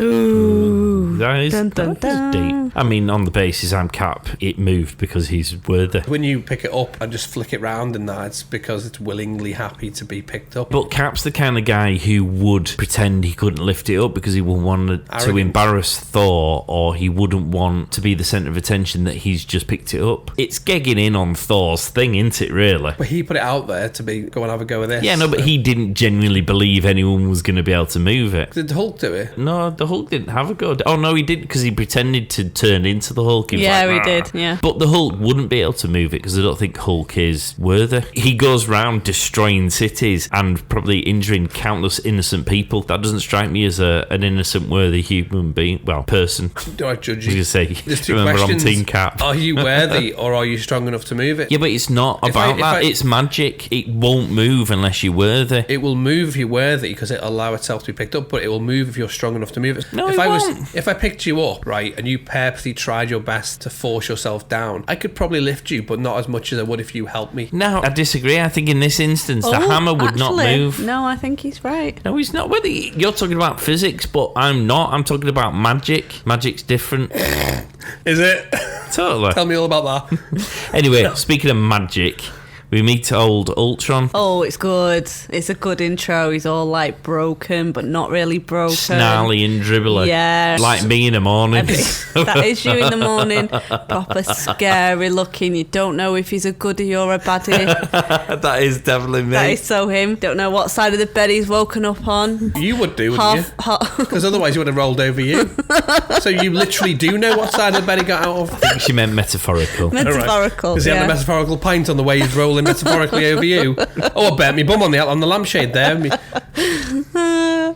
That is, Dun, dun, that is dun. deep. I mean, on the basis I'm Cap, it moved because he's worthy. When you pick it up and just flick it round and that, it's because it's willingly happy to be picked up. But Cap's the kind of guy who would pretend he couldn't lift it up because he wouldn't want to Arrogant. embarrass Thor, or he wouldn't want to be the centre of attention that he's just picked it up. It's gegging in on Thor's thing, isn't it, really? But he put it out there to be, go and have a go with this. Yeah, no, but he didn't genuinely believe anyone was going to be able to move it. Did Hulk do it? No, the Hulk didn't have a go. Oh, no, he didn't, because he pretended to turn into the Hulk. He was Yeah, like, we "Rah." did, yeah. But the Hulk wouldn't be able to move it because I don't think Hulk is worthy. He goes round destroying cities and probably injuring countless innocent people. That doesn't strike me as an innocent, worthy human being. Well, person. Do I judge You you? say, There's two remember questions. on Team Cap. Are you worthy or are you strong enough to move it? Yeah, but it's not If about if that. It's magic. It won't move unless you're worthy. It will move if you're worthy because it'll allow itself to be picked up, but it will move if you're strong enough to move it. No, if it I won't. if I picked you up, right, and you purposely tried your best to force yourself down, I could probably lift you, but not as much as I would if you helped me. No, I disagree. I think in this instance, the hammer would not actually, move. No, I think he's right. No, he's not. Whether you're talking about physics, but I'm not. I'm talking about magic. Magic's different. Is it? Totally. Tell me all about that. Anyway, speaking of magic, we meet old Ultron. Oh, it's good. It's a good intro. He's all like broken, but not really broken. Snarly and dribbly. Yeah. Like me in the morning. That is you in the morning. Proper scary looking. You don't know if he's a goodie or a baddie. That is definitely me. That is so him. Don't know what side of the bed he's woken up on. You would do, wouldn't you? Because otherwise he would have rolled over you. So you literally do know what side of the bed he got out of. I think she meant metaphorical. Metaphorical. Because he had yeah. the metaphorical pint on the way he's rolling metaphorically over you. Oh, I burnt me bum on the lampshade there.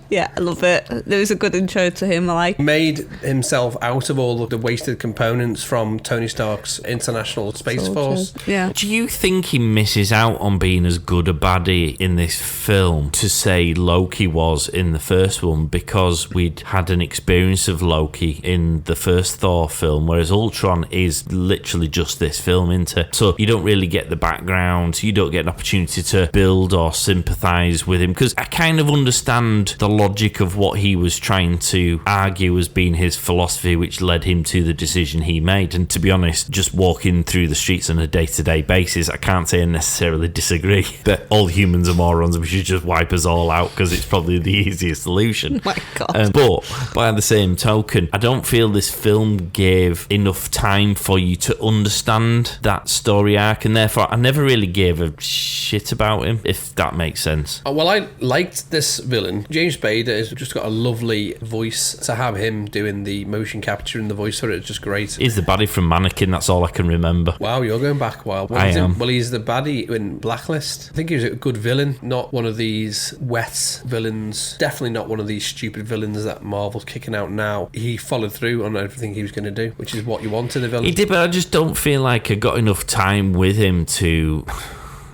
Yeah, I love it. There was a good intro to him. I like. Made himself out of all of the wasted components from Tony Stark's International Space Force. Yeah. Do you think he misses out on being as good a baddie in this film to say Loki was in the first one because we'd had an experience of Loki in the first Thor film, whereas Ultron is literally just this film, isn't it? So you don't really get the background, you don't get an opportunity to build or sympathise with him, because I kind of understand the logic of what he was trying to argue as being his philosophy, which led him to the decision he made. And to be honest, just walking through the streets on a day-to-day basis, I can't say I necessarily disagree that all humans are morons and we should just wipe us all out because it's probably the easiest solution. My God. But by the same token, I don't feel this film gave enough time for you to understand that story arc, and therefore I never really really gave a shit about him, if that makes sense. Well, I liked this villain. James Spader has just got a lovely voice. To have him doing the motion capture and the voice for it is just great. He's the baddie from Mannequin, that's all I can remember. Wow, you're going back a while. I am. Well, he's the baddie in Blacklist. I think he was a good villain, not one of these wet villains. Definitely not one of these stupid villains that Marvel's kicking out now. He followed through on everything he was going to do, which is what you wanted a villain. He did, but I just don't feel like I got enough time with him to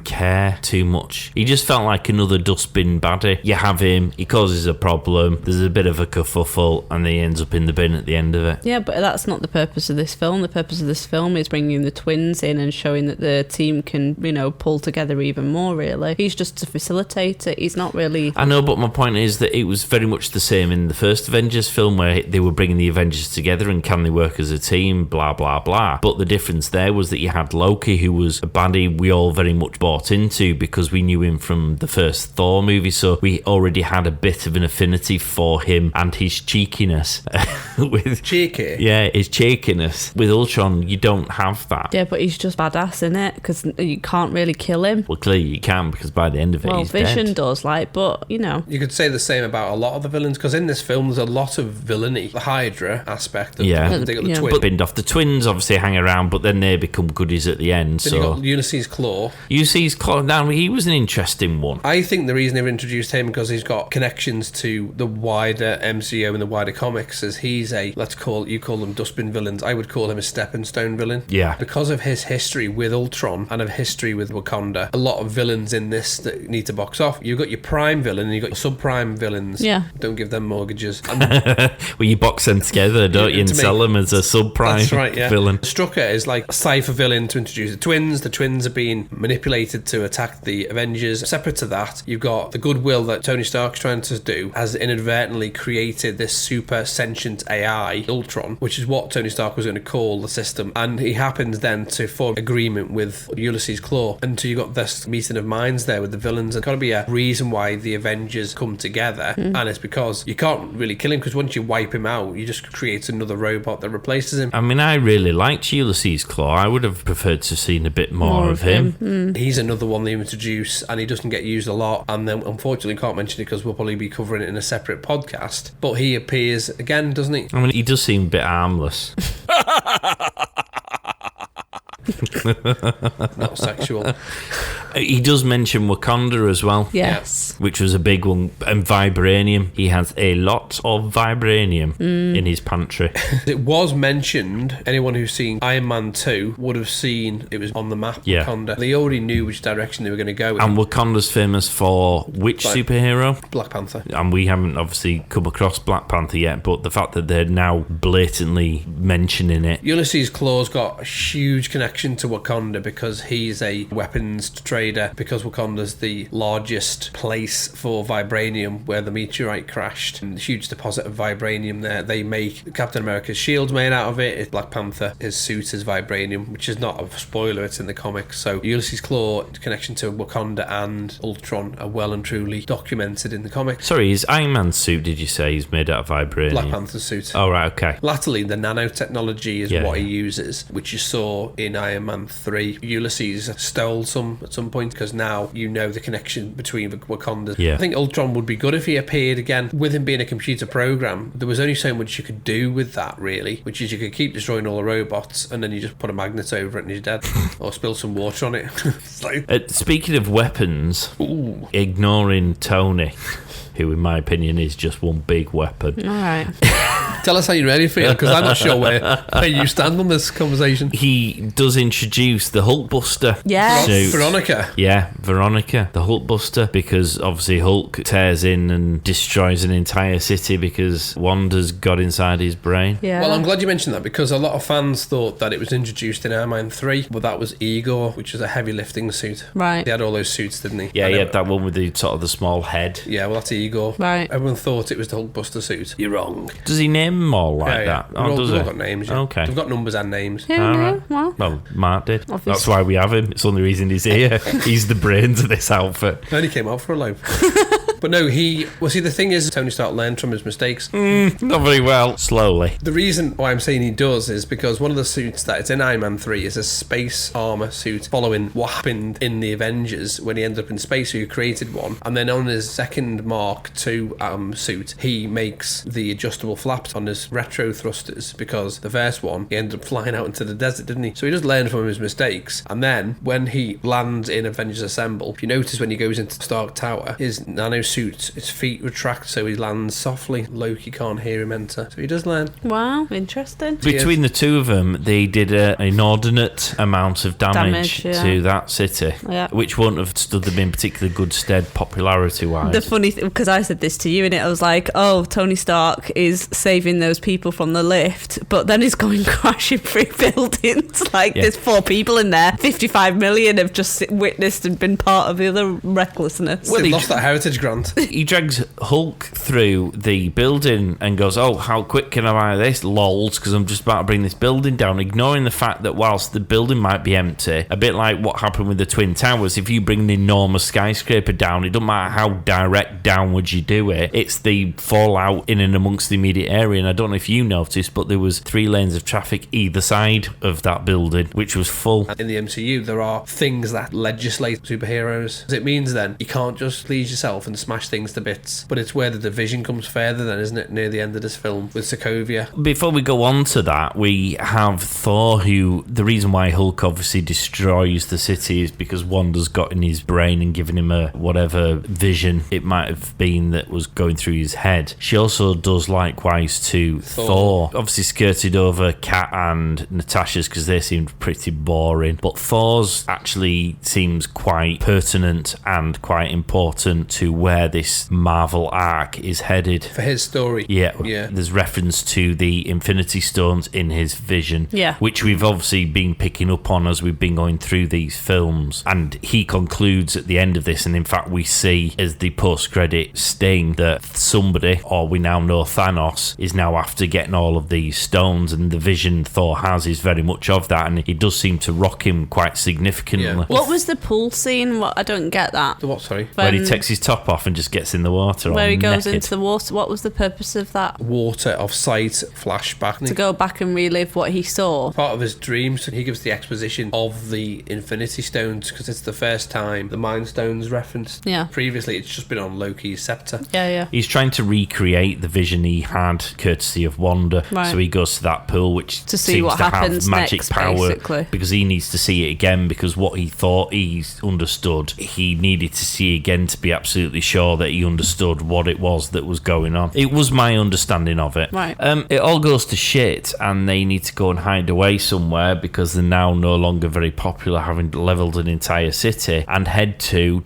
care too much. He just felt like another dustbin baddie. You have him, he causes a problem, there's a bit of a kerfuffle, and then he ends up in the bin at the end of it. Yeah, but that's not the purpose of this film. The purpose of this film is bringing the twins in and showing that the team can, pull together even more, really. He's just a facilitator. He's not really... I know, but my point is that it was very much the same in the first Avengers film, where they were bringing the Avengers together and can they work as a team, blah, blah, blah. But the difference there was that you had Loki, who was a baddie we all very much bought into because we knew him from the first Thor movie, so we already had a bit of an affinity for him and his cheekiness. Cheeky? Yeah, his cheekiness. With Ultron, you don't have that. Yeah, but he's just badass, innit? Because you can't really kill him. Well, clearly you can, because by the end of it, he's Vision dead. does, but, You could say the same about a lot of the villains, because in this film there's a lot of villainy. The Hydra aspect of the twins. But binned off the twins, obviously hang around, but then they become goodies at the end. Then so you got Ulysses Claw. Ulysses Claw, now he was an interesting one. I think the reason they've introduced him because he's got connections to the wider MCU and the wider comics, is he's a, you call them dustbin villains, I would call him a stepping stone villain. Yeah. Because of his history with Ultron and of history with Wakanda, a lot of villains in this that need to box off. You've got your prime villain and you've got your subprime villains. Yeah. Don't give them mortgages. Well, you box them together, don't you, and sell them as a subprime villain. Strucker is like a cipher villain to introduce the twins. The twins are being manipulated to attack the Avengers. Separate to that, you've got the goodwill that Tony Stark's trying to do, has inadvertently created this super sentient AI, Ultron, which is what Tony Stark was going to call the system. And he happens then to form agreement with Ulysses Claw. And so you've got this meeting of minds there with the villains. There's got to be a reason why the Avengers come together. And it's because you can't really kill him, because once you wipe him out, you just create another robot that replaces him. I mean, I really liked Ulysses Claw. I would have preferred to have seen a bit more of him. He's another one they introduce, and he doesn't get used a lot. And then, unfortunately, can't mention it because we'll probably be covering it in a separate podcast. But he appears again, doesn't he? I mean, he does seem a bit harmless. Not sexual. He does mention Wakanda as well. Yes. Which was a big one. And vibranium. He has a lot of vibranium in his pantry. It was mentioned. Anyone who's seen Iron Man 2 would have seen it was on the map. Yeah. Wakanda. They already knew which direction they were going to go in. And Wakanda's famous for which superhero? Black Panther. And we haven't obviously come across Black Panther yet, but the fact that they're now blatantly mentioning it. Ulysses Claw's got a huge connection to Wakanda because he's a weapons trader, because Wakanda's the largest place for vibranium where the meteorite crashed, and a huge deposit of vibranium there. They make Captain America's shield made out of it. Black Panther, his suit is vibranium, which is not a spoiler, it's in the comics. So Ulysses Claw's connection to Wakanda and Ultron are well and truly documented in the comics. Sorry, his Iron Man suit, did you say he's made out of vibranium? Black Panther's suit. Oh, right, okay. Latterly, the nanotechnology is what he uses, which you saw in Iron Man 3. Ulysses stole some at some point, because now you know the connection between Wakanda. Yeah. I think Ultron would be good if he appeared again. With him being a computer program, there was only so much you could do with that, really, which is you could keep destroying all the robots and then you just put a magnet over it and he's dead. Or spill some water on it. Speaking of weapons, ignoring Tony, who in my opinion is just one big weapon. All right. Tell us how you really feel, because I'm not sure where you stand on this conversation. He does introduce the Hulkbuster. Yes. suit. Veronica. Yeah, Veronica, the Hulkbuster, because obviously Hulk tears in and destroys an entire city because Wanda's got inside his brain. Yeah. Well, I'm glad you mentioned that, because a lot of fans thought that it was introduced in Iron Man 3, but that was Igor, which is a heavy lifting suit. Right. He had all those suits, didn't he? Yeah, he had that one with the sort of the small head. Yeah, well, that's Igor. Right. Everyone thought it was the Hulkbuster suit. You're wrong. Does he name them all like that? We've all, does we've he? all got names. Yeah. Okay. We've got numbers and names. Yeah, All yeah, right. Well, Mark did. Obviously. That's why we have him. It's the only reason he's here. He's the brains of this outfit. Only came out for a loaf. But no, the thing is, Tony Stark learned from his mistakes. Not very well. Slowly. The reason why I'm saying he does is because one of the suits that is in Iron Man 3 is a space armor suit following what happened in the Avengers when he ended up in space, so he created one. And then on his second Mark II suit, he makes the adjustable flaps on his retro thrusters, because the first one, he ended up flying out into the desert, didn't he? So he does learn from his mistakes. And then when he lands in Avengers Assemble, if you notice when he goes into Stark Tower, his nano suit, his feet retract so he lands softly. Loki can't hear him enter. So he does learn. Wow, interesting. Between the two of them, they did an inordinate amount of damage to that city, which wouldn't have stood them in particularly good stead popularity-wise. The funny thing, because I said this to you, and I was like, oh, Tony Stark is saving those people from the lift, but then he's going crashing through buildings. There's 4 people in there. 55 million have just witnessed and been part of the other recklessness. Well, he lost that heritage grant. He drags Hulk through the building and goes, oh, how quick can I buy this? Lols, because I'm just about to bring this building down, ignoring the fact that whilst the building might be empty, a bit like what happened with the Twin Towers, if you bring an enormous skyscraper down, it doesn't matter how direct downwards you do it, it's the fallout in and amongst the immediate area. And I don't know if you noticed, but there was 3 lanes of traffic either side of that building, which was full. In the MCU, there are things that legislate superheroes. It means then you can't just please yourself and smash things to bits. But it's where the division comes further then, isn't it? Near the end of this film with Sokovia. Before we go on to that, we have Thor, who, the reason why Hulk obviously destroys the city is because Wanda's got in his brain and given him a whatever vision it might have been that was going through his head. She also does likewise to Thor. Obviously skirted over Kat and Natasha's because they seemed pretty boring, but Thor's actually seems quite pertinent and quite important to where this Marvel arc is headed. For his story. Yeah. There's reference to the Infinity Stones in his vision, which we've obviously been picking up on as we've been going through these films. And he concludes at the end of this, and in fact we see as the post-credit sting that somebody, or we now know Thanos, is now after getting all of these stones, and the vision Thor has is very much of that, and it does seem to rock him quite significantly. Yeah. What was the pool scene? I don't get that. The what, sorry? Where he takes his top off and just gets in the water. Where he goes naked. into the water. What was the purpose of that? Water of sight flashback. To go back and relive what he saw. Part of his dreams, he gives the exposition of the Infinity Stones because it's the first time the Mind Stones referenced. Yeah. Previously, it's just been on Loki's scepter. Yeah. He's trying to recreate the vision he had courtesy of Wanda. Right. So he goes to that pool, which to see seems what to happens have magic next, power, basically. because he needs to see it again, because what he thought he understood, he needed to see again to be absolutely sure that he understood what it was that was going on. It was my understanding of it. Right. It all goes to shit, and they need to go and hide away somewhere because they're now no longer very popular, having leveled an entire city, and head to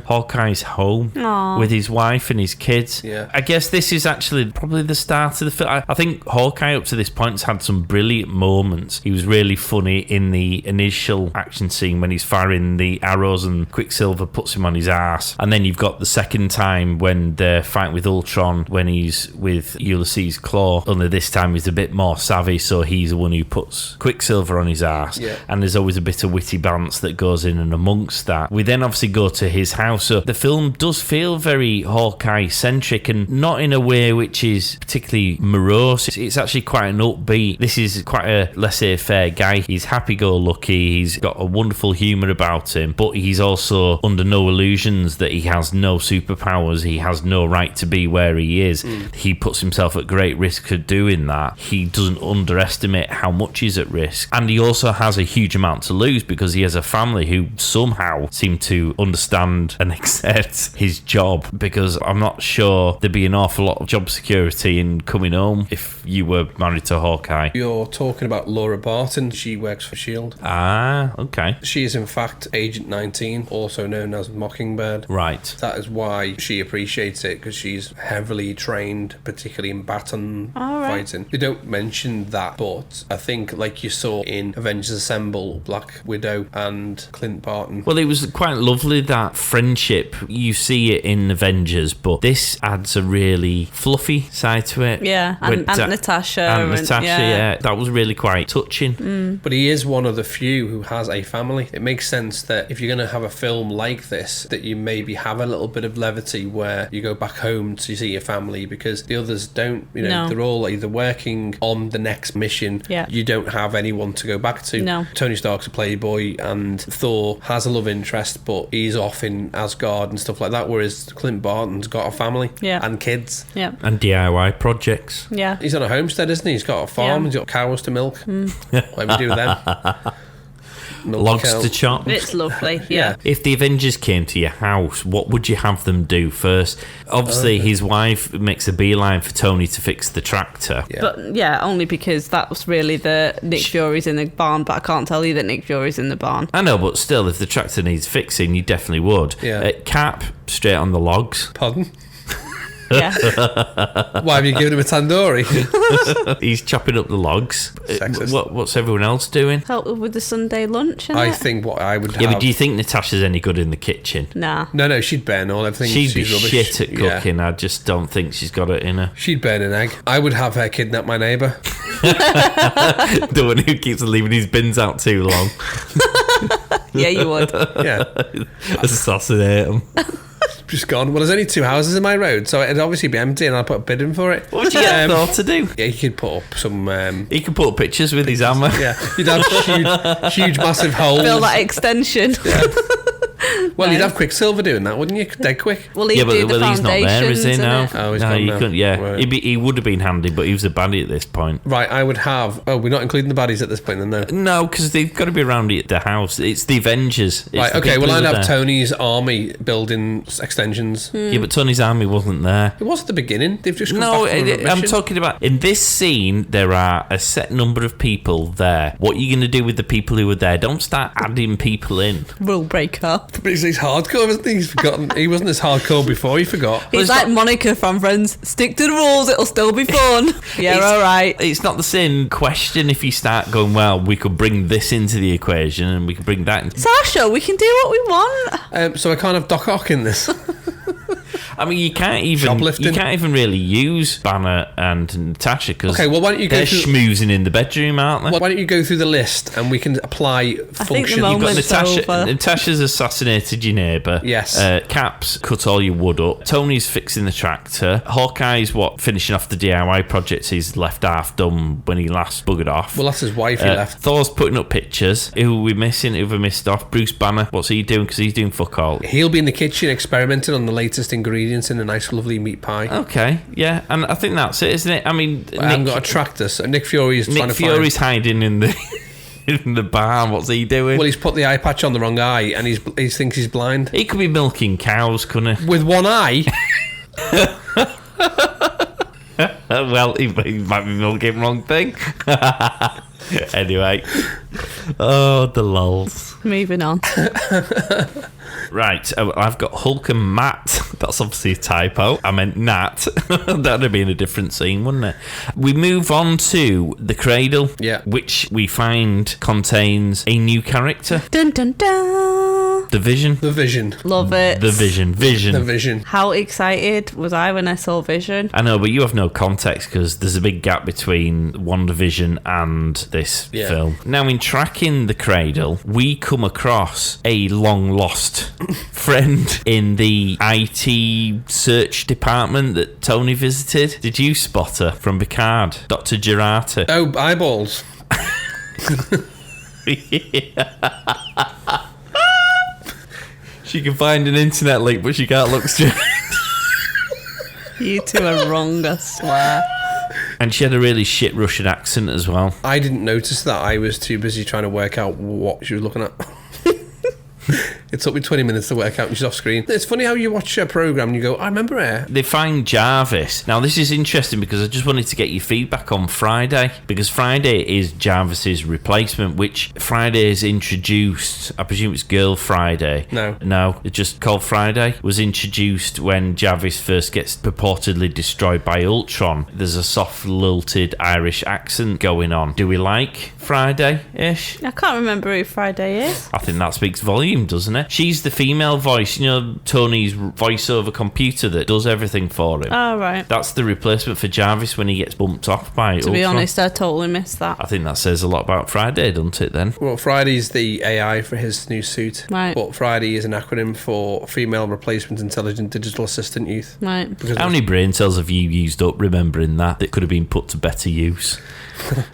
Hawkeye's home. Aww. With his wife and his kids. Yeah. I guess this is actually probably the start of the film. I think Hawkeye up to this point has had some brilliant moments. He was really funny in the initial action scene when he's firing the arrows and Quicksilver puts him on his ass. And then you've got the second time when they're fighting with Ultron, when he's with Ulysses Claw. Only this time he's a bit more savvy, so he's the one who puts Quicksilver on his ass. Yeah. And there's always a bit of witty bants that goes in and amongst that. We then obviously go to his house. So the film does feel very Hawkeye-centric, and not in a way which is particularly morose. It's actually quite an upbeat. This is quite a laissez-faire guy. He's happy-go-lucky. He's got a wonderful humour about him, but he's also under no illusions that he has no superpowers. He has no right to be where he is. He puts himself at great risk for doing that. He doesn't underestimate how much he's at risk, and he also has a huge amount to lose because he has a family who somehow seem to understand and accept his job, because I'm not sure there'd be an awful lot of job security in coming home if you were married to Hawkeye. You're talking about Laura Barton. She works for S.H.I.E.L.D. Ah, okay. She is in fact Agent 19, also known as Mockingbird. Right. That is why she appreciates it, because she's heavily trained, particularly in baton fighting. They don't mention that, but I think like you saw in Avengers Assemble, Black Widow and Clint Barton. Well, it was quite lovely, that friendship. You see it in Avengers, but this adds a really fluffy side to it. Yeah, and Natasha. And Natasha, yeah. That was really quite touching. But he is one of the few who has a family. It makes sense that if you're going to have a film like this, that you maybe have a little bit of levity where you go back home to see your family, because the others don't, No. they're all either working on the next mission. Yeah. You don't have anyone to go back to. No. Tony Stark's a playboy and Thor has a love interest, but he's off in Asgard and stuff like that, whereas Clint Barton's got a family and kids. Yeah. And DIY projects. Yeah. He's on a homestead, isn't he? He's got a farm, Yeah. he's got cows to milk. Whatever you do with them. Milk Logs cow. to chop. It's lovely. Yeah. If the Avengers came to your house, what would you have them do first? Obviously, his wife makes a beeline for Tony to fix the tractor. Yeah. But yeah, only because that was really the Nick Fury's in the barn, but I can't tell you that Nick Fury's in the barn. I know, but still, if the tractor needs fixing, you definitely would. Yeah. Cap, straight on the logs. Pardon? Yeah. Why have you given him a tandoori? He's chopping up the logs. Sexist. What's everyone else doing? Help with the Sunday lunch, innit? I think what I would have... Yeah, but do you think Natasha's any good in the kitchen? Nah. No, she'd burn all everything. She'd be She's rubbish. shit at Yeah. cooking. I just don't think she's got it in her. She'd burn an egg. I would have her kidnap my neighbour. The one who keeps leaving his bins out too long. Yeah, you would. Yeah. Assassinate him. Just gone. Well, there's only 2 houses in my road, so it'd obviously be empty, and I'll put a bid in for it. What would you get Thor to do? Yeah, you could put up some... He can put up pictures with his hammer. yeah, you'd have huge massive holes. Build that extension. Well, you'd have Quicksilver doing that, wouldn't you? Dead quick. Will he do the he's not there, is he, foundations, now? innit? Oh, he's no, gone you now. couldn't, yeah. Right. He would have been handy, but he was a baddie at this point. Right, I would have... Oh, we're not including the baddies at this point, then, no. No, because they've got to be around at the house. It's the Avengers. It's Right, the okay, people well, who I'd were have there. Tony's army building extensions. Yeah, but Tony's army wasn't there. It was at the beginning. They've just come No, back from a I'm mission. talking about in this scene. There are a set number of people there. What are you going to do with the people who were there? Don't start adding people in. Rule breaker. But he's hardcore, isn't he? He's forgotten. He wasn't as hardcore before, he forgot. He's like Monica from Friends. Stick to the rules, it'll still be fun. Yeah, It's- all right. It's not the same question if you start going, well, we could bring this into the equation and we could bring that into... It's our show. We can do what we want. So I can't have Doc Ock in this. I mean, you can't even really use Banner and Natasha because Okay, well, why don't you go they're through- schmoozing in the bedroom, aren't they? Why don't you go through the list and we can apply think the function. You've got moment's over. Natasha's assassinated your neighbour. Yes. Cap's cut all your wood up. Tony's fixing the tractor. Hawkeye's finishing off the DIY projects he's left half done when he last buggered off. Well, that's his wife he left. Thor's putting up pictures. Who are we missing? Who have we missed off? Bruce Banner. What's he doing? Because he's doing fuck all. He'll be in the kitchen experimenting on the latest ingredients in a nice, lovely meat pie. Okay, yeah, and I think that's it, isn't it? I mean, I haven't got a tractor, so Nick Fury's trying to Fury's hiding in the in the barn. What's he doing? Well, he's put the eye patch on the wrong eye, and he thinks he's blind. He could be milking cows, couldn't he? With one eye? Well, he might be milking wrong thing. Anyway. Oh, the lols. Moving on. Right, I've got Hulk and Matt. That's obviously a typo. I meant Nat. That would have been a different scene, wouldn't it? We move on to the cradle, Yeah. which we find contains a new character, Dun dun dun. the Vision. The Vision. Love it. The Vision. The Vision. How excited was I when I saw Vision? I know, but you have no context because there's a big gap between WandaVision and this Yeah. film. Now, in tracking the cradle, we come across a long-lost friend in the IT search department that Tony visited. Did you spot her from Picard? Dr. Gerata. Oh, eyeballs. She can find an internet link, but she can't look straight. You two are wrong, I swear. And she had a really shit Russian accent as well. I didn't notice that. I was too busy trying to work out what she was looking at. It took me 20 minutes to work out and she's off screen. It's funny how you watch a programme and you go, I remember her. They find Jarvis. Now, this is interesting because I just wanted to get your feedback on Friday, because Friday is Jarvis's replacement, which Friday is introduced, I presume it's Girl Friday. No, it's just called Friday. Was introduced when Jarvis first gets purportedly destroyed by Ultron. There's a soft, lilted Irish accent going on. Do we like Friday-ish? I can't remember who Friday is. I think that speaks volume, doesn't it? Yeah, she's the female voice. You know, Tony's voiceover computer that does everything for him. Oh, right. That's the replacement for Jarvis when he gets bumped off by To be Ultron. honest, I totally missed that. I think that says a lot about Friday, doesn't it, then? Well, Friday's the AI for his new suit. Right. But Friday is an acronym for Female Replacement Intelligent Digital Assistant Youth. Right. Because How many brain cells have you used up remembering that could have been put to better use?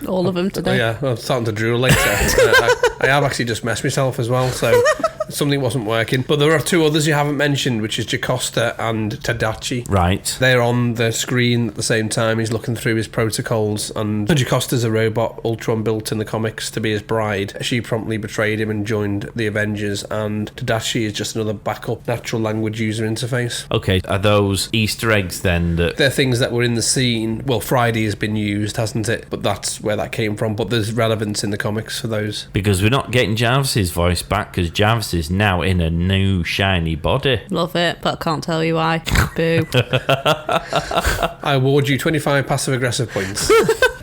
All of them Oh, today. yeah, I'm starting to drool later. I have actually just messed myself as well, so something wasn't working. But there are two others you haven't mentioned, which is Jocasta and Tadachi. Right. They're on the screen at the same time. He's looking through his protocols, and Jocasta's a robot Ultron built in the comics to be his bride. She promptly betrayed him and joined the Avengers, and Tadachi is just another backup natural language user interface. Okay, are those Easter eggs then that... They're things that were in the scene. Well, Friday has been used, hasn't it? But that's where that came from. But there's relevance in the comics for those. Because we're not getting Jarvis's voice back, because Jarvis is now in a new shiny body. Love it, but I can't tell you why. Boo. I award you 25 passive-aggressive points.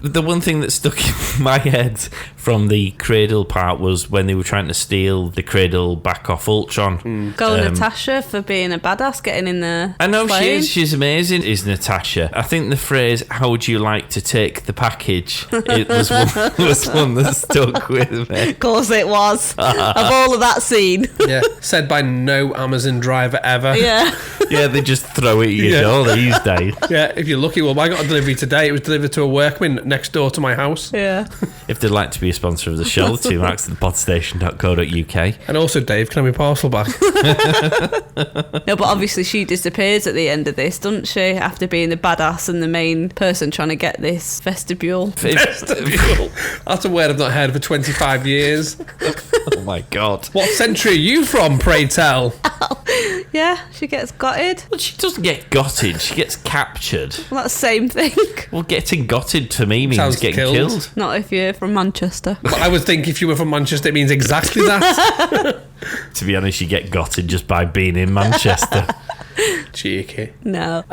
The one thing that stuck in my head from the cradle part was when they were trying to steal the cradle back off Ultron. Go Natasha for being a badass, getting in the I know plane. she is. She's amazing, is Natasha. I think the phrase, how would you like to take the package, it was one that stuck with me. Of course it was. Of all of that scene. Yeah, said by no Amazon driver ever. Yeah. Yeah, they just throw it at your Yeah. door these days. Yeah, if you're lucky. Well, I got a delivery today. It was delivered to a workman next door to my house. Yeah. If they'd like to be a sponsor of the show, the two marks at thepodstation.co.uk. And also, Dave, can I have my parcel back? No, but obviously she disappears at the end of this, doesn't she? After being the badass and the main person trying to get this vestibule. Vestibule. That's a word I've not heard for 25 years. Oh my god. What century are you from, pray tell? Yeah, she gets gutted. Well, she doesn't get gotted, she gets captured. Well, that's the same thing. Well, getting gotted to me means Sounds getting killed. killed. Not if you're from Manchester. But I would think if you were from Manchester, it means exactly that. To be honest, you get gotted just by being in Manchester. Cheeky. No.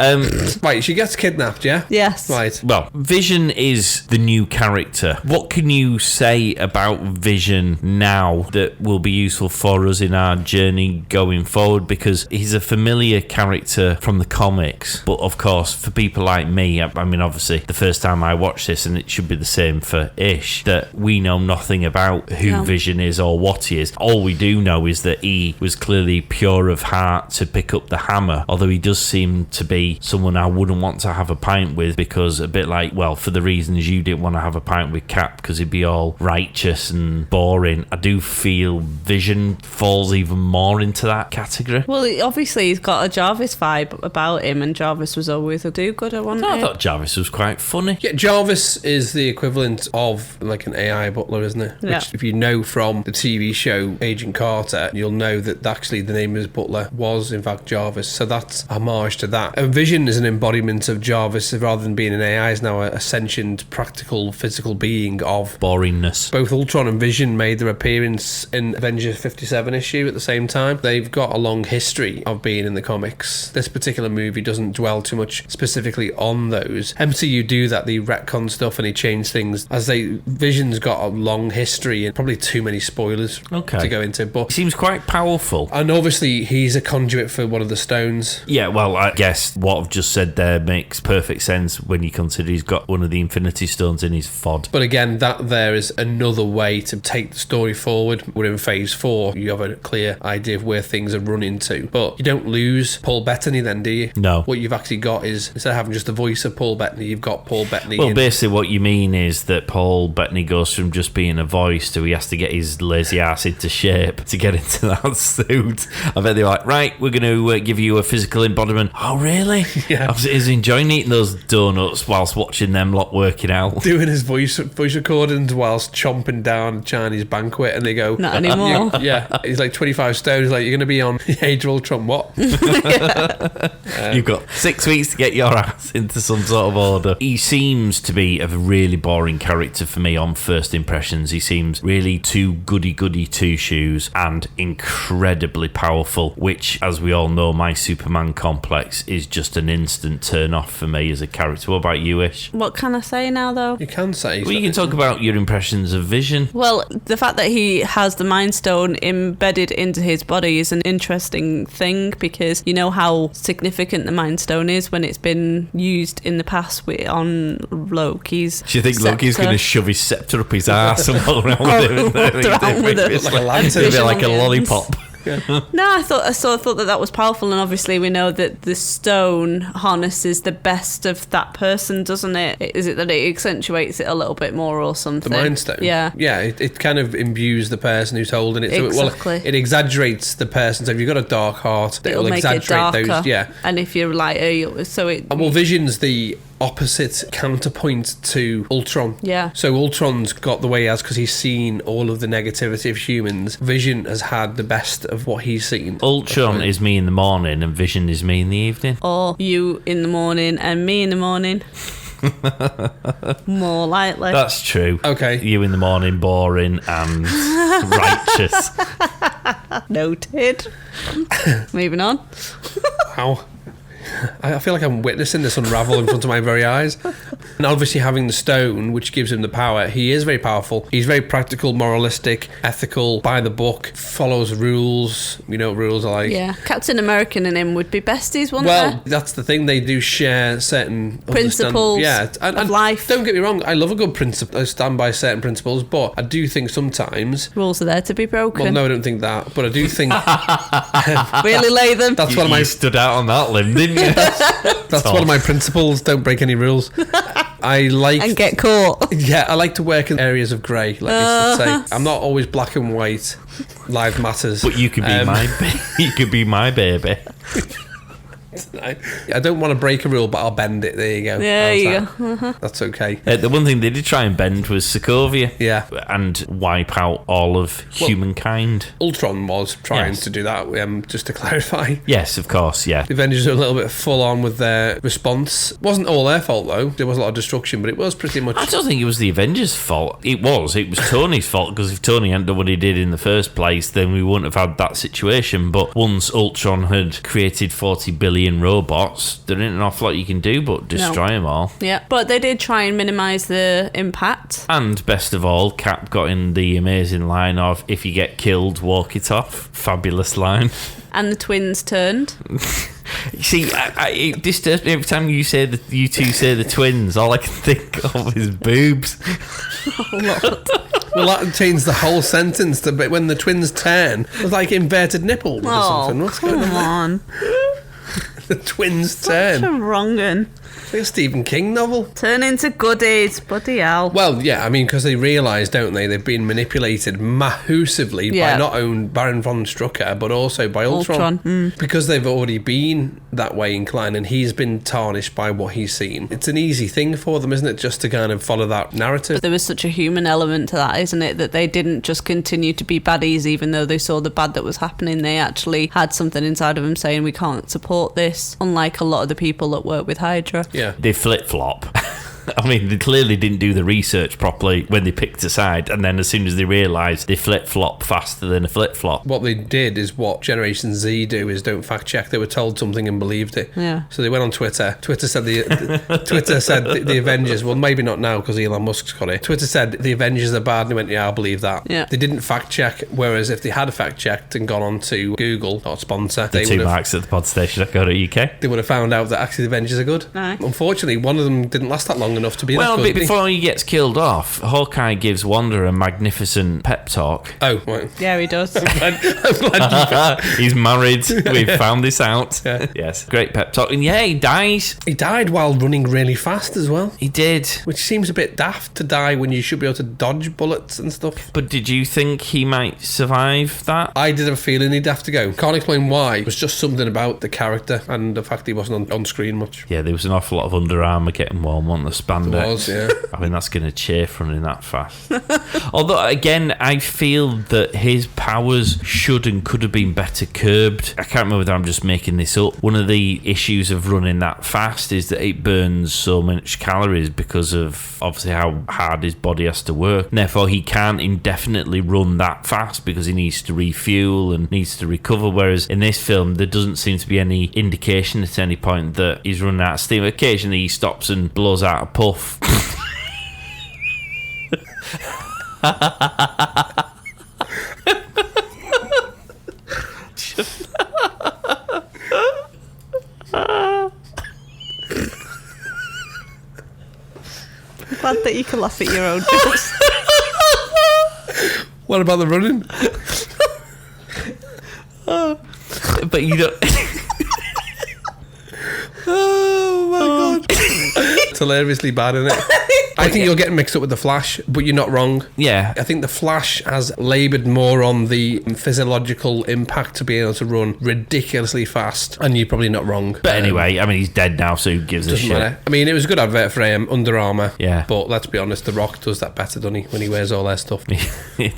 Right, she gets kidnapped, yeah? Yes. Right. Well, Vision is the new character. What can you say about Vision now that will be useful for us in our journey going forward? Because he's a familiar character from the comics, but of course, for people like me, I mean, obviously, the first time I watched this, and it should be the same for Ish, that we know nothing about who Vision is or what he is. All we do know is that he was clearly pure of heart to pick up the hammer, although he does seem to be someone I wouldn't want to have a pint with, because a bit like, well, for the reasons you didn't want to have a pint with Cap, because he'd be all righteous and boring, I do feel Vision falls even more into that category. Well, obviously he's got a Jarvis vibe about him, and Jarvis was always a do-gooder, wasn't I he? thought Jarvis was quite funny. Yeah, Jarvis is the equivalent of like an AI butler, isn't it? Yeah. Which, if you know from the TV show Agent Carter, you'll know that actually the name of his butler was in fact Jarvis. So that's homage to that. And Vision is an embodiment of Jarvis, rather than being an AI, is now a sentient, practical, physical being of Boringness. both Ultron and Vision made their appearance in Avengers 57 issue at the same time. They've got a long history of being in the comics. This particular movie doesn't dwell too much specifically on those. MCU do that, they retcon stuff and they change things as Vision's got a long history and probably too many spoilers to go into. But He seems quite powerful. and obviously he's a conduit for one of the stones. Yeah, well, I guess what I've just said there makes perfect sense when you consider he's got one of the Infinity Stones in his fod. But again, that there is another way to take the story forward. We're in phase 4. You have a clear idea of where things are running to. But you don't lose Paul Bettany then, do you? No. What you've actually got is, instead of having just the voice of Paul Bettany, you've got Paul Bettany Well, in. basically what you mean is that Paul Bettany goes from just being a voice to he has to get his lazy ass into shape to get into that suit. I bet they're like, right, we're going to give you a physical embodiment. Oh, really? Yeah. I was enjoying eating those donuts whilst watching them lot working out. Doing his voice recordings whilst chomping down a Chinese banquet, and they go, Not anymore. yeah, he's like 25 stone. He's like, you're going to be on Age of Ultron, what? You've got 6 weeks to get your ass into some sort of order. He seems to be a really boring character for me on first impressions. He seems really too goody-goody two-shoes and incredibly powerful, which, as we all know, my Superman complex is just an instant turn off for me as a character. What about you, Ish? What can I say now, though? You can say. Well, you can talk about your impressions of Vision. Well, the fact that he has the Mind Stone embedded into his body is an interesting thing, because you know how significant the Mind Stone is when it's been used in the past on Loki's. Do you think Loki's going to shove his scepter up his arse and walk around with it? It's like a lollipop. No, I thought that was powerful, and obviously we know that the stone harnesses the best of that person, doesn't it? Is it that it accentuates it a little bit more or something? The Mind Stone? Yeah. Yeah, it kind of imbues the person who's holding it. So Exactly. it exaggerates the person. So if you've got a dark heart, It'll make exaggerate it darker. those. Yeah. And if you're like, Well, Vision's the opposite counterpoint to Ultron. Yeah. So Ultron's got the way he has because he's seen all of the negativity of humans. Vision has had the best of what he's seen. Ultron is me in the morning and Vision is me in the evening. or you in the morning and me in the morning. More likely. That's true. Okay. You in the morning, boring and righteous. Noted. Moving on. Wow. I feel like I'm witnessing this unravel in front of my very eyes. And obviously having the stone, which gives him the power, he is very powerful. He's very practical, moralistic, ethical, by the book, follows rules. You know what rules are like. Yeah. Captain America and him would be besties, wouldn't Well, that's the thing. They do share certain Principles of life. Don't get me wrong. I love a good principle. I stand by certain principles, but I do think sometimes. Rules are there to be broken. Well, no, I don't think that. But I do think Really lay them. that's one of my. You stood out on that limb, didn't you? That's one of my principles. Don't break any rules. I like and get caught. Yeah, I like to work in areas of grey. Let me say, I'm not always black and white. Life matters. But you could be you could be my baby. I don't want to break a rule, but I'll bend it. There you go. There you go. That's okay. The one thing they did try and bend was Sokovia. Yeah. And wipe out all of humankind. Ultron was trying Yes. to do that, just to clarify. Yes, of course, yeah. The Avengers are a little bit full on with their response. It wasn't all their fault, though. There was a lot of destruction, but it was pretty much. I don't think it was the Avengers' fault. It was Tony's fault, because if Tony hadn't done what he did in the first place, then we wouldn't have had that situation. But once Ultron had created 40 billion robots, there isn't an awful lot you can do but destroy them all. Yeah, but they did try and minimise the impact. And best of all, Cap got in the amazing line of, if you get killed, walk it off. Fabulous line. And the twins turned. See, it disturbs me every time you two say the twins. All I can think of is boobs. Well, that changed the whole sentence to when the twins turn. It was like inverted nipples or something. What's going on? The twins turn. Such a wrong un. It's like a Stephen King novel. Turn into goodies. Bloody hell. Well, yeah, I mean, because they realise, don't they, they've been manipulated massively by not only Baron von Strucker, but also by Ultron. Because they've already been that way inclined, and he's been tarnished by what he's seen. It's an easy thing for them, isn't it, just to kind of follow that narrative? But there was such a human element to that, isn't it, that they didn't just continue to be baddies even though they saw the bad that was happening. They actually had something inside of them saying, we can't support this, unlike a lot of the people that work with Hydra. Yeah. They flip-flop. I mean, they clearly didn't do the research properly when they picked a side, and then as soon as they realised, they flip-flop faster than a flip-flop. What they did is what Generation Z do, is don't fact-check. They were told something and believed it. Yeah. So they went on Twitter. Twitter said the Avengers, well, maybe not now because Elon Musk's got it. Twitter said the Avengers are bad, and they went, yeah, I'll believe that. Yeah. They didn't fact-check, whereas if they had fact-checked and gone on to Google, not sponsor, The two marks at the podstation.co.uk. they would have found out that actually the Avengers are good. Aye. Unfortunately, one of them didn't last that long enough to be that good. Before he gets killed off, Hawkeye gives Wanda a magnificent pep talk. Oh, right. Yeah, he does. He's married. We've found this out. Yeah. Yes. Great pep talk. And yeah, he dies. He died while running really fast as well, He did. which seems a bit daft to die when you should be able to dodge bullets and stuff. But did you think he might survive that? I did have a feeling he'd have to go. Can't explain why. It was just something about the character and the fact he wasn't on screen much. Yeah, there was an awful lot of Under Armour getting warm on the spandex. It was, yeah. I mean, that's going to chafe running that fast. Although, again, I feel that his powers should and could have been better curbed. I can't remember whether I'm just making this up. One of the issues of running that fast is that it burns so much calories because of obviously how hard his body has to work. And therefore, he can't indefinitely run that fast because he needs to refuel and needs to recover. Whereas in this film, there doesn't seem to be any indication at any point that he's running out of steam. Occasionally, he stops and blows out a puff. Glad that you can laugh at your own jokes. What about the running? But you don't. Oh my god. It's hilariously bad, isn't it? I think you're getting mixed up with The Flash, but you're not wrong. Yeah. I think The Flash has laboured more on the physiological impact to be able to run ridiculously fast, and you're probably not wrong. But anyway, I mean, he's dead now, so who gives a shit? Matter. I mean, it was a good advert for Under Armour. Yeah. But let's be honest, The Rock does that better, doesn't he, when he wears all their stuff?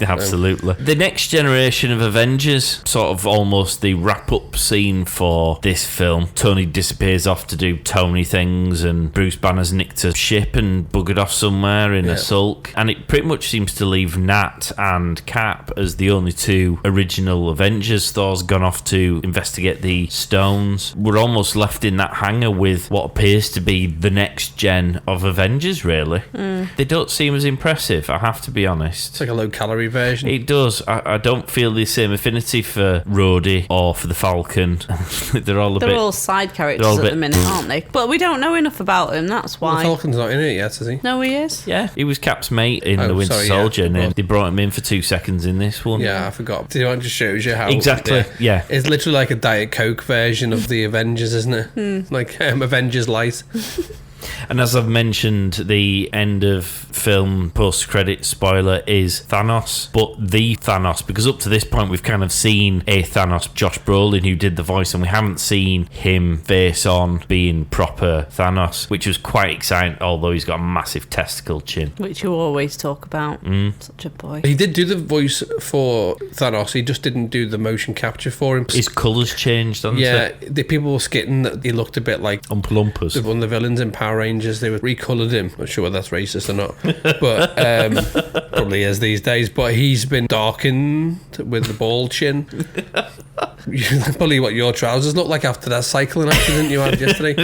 Absolutely. The next generation of Avengers, sort of almost the wrap-up scene for this film. Tony disappears off to do Tony things, and Bruce Banner's nicked a ship and buggered off somewhere in a sulk, and it pretty much seems to leave Nat and Cap as the only two original Avengers. Thor's gone off to investigate the stones. We're almost left in that hangar with what appears to be the next gen of Avengers, really. They don't seem as impressive, I have to be honest. It's like a low-calorie version. It does. I don't feel the same affinity for Rhodey or for the Falcon. They're all side characters at the minute, aren't they? But we don't know enough about him, that's why. Well, the Falcon's not in it yet, is he? No, he is. Yeah, he was Cap's mate in The Winter Soldier, and then they brought him in for 2 seconds in this one. Yeah, I forgot. It just shows you how... Exactly, yeah. It's literally like a Diet Coke version of the Avengers, isn't it? Like Avengers Light. And as I've mentioned, the end of film post-credit spoiler is Thanos, but the Thanos, because up to this point we've kind of seen a Thanos, Josh Brolin, who did the voice, and we haven't seen him face on being proper Thanos, which was quite exciting, although he's got a massive testicle chin. Which you always talk about. Such a boy. He did do the voice for Thanos, he just didn't do the motion capture for him. His colours changed, haven't they? Yeah, the people were skitting that he looked a bit like Oompa Loompas. one of the villains in Power Rangers. They were recoloured him. I'm not sure whether that's racist or not, but probably is these days. But he's been darkened with the bald chin. You can't believe what your trousers look like after that cycling accident you had yesterday.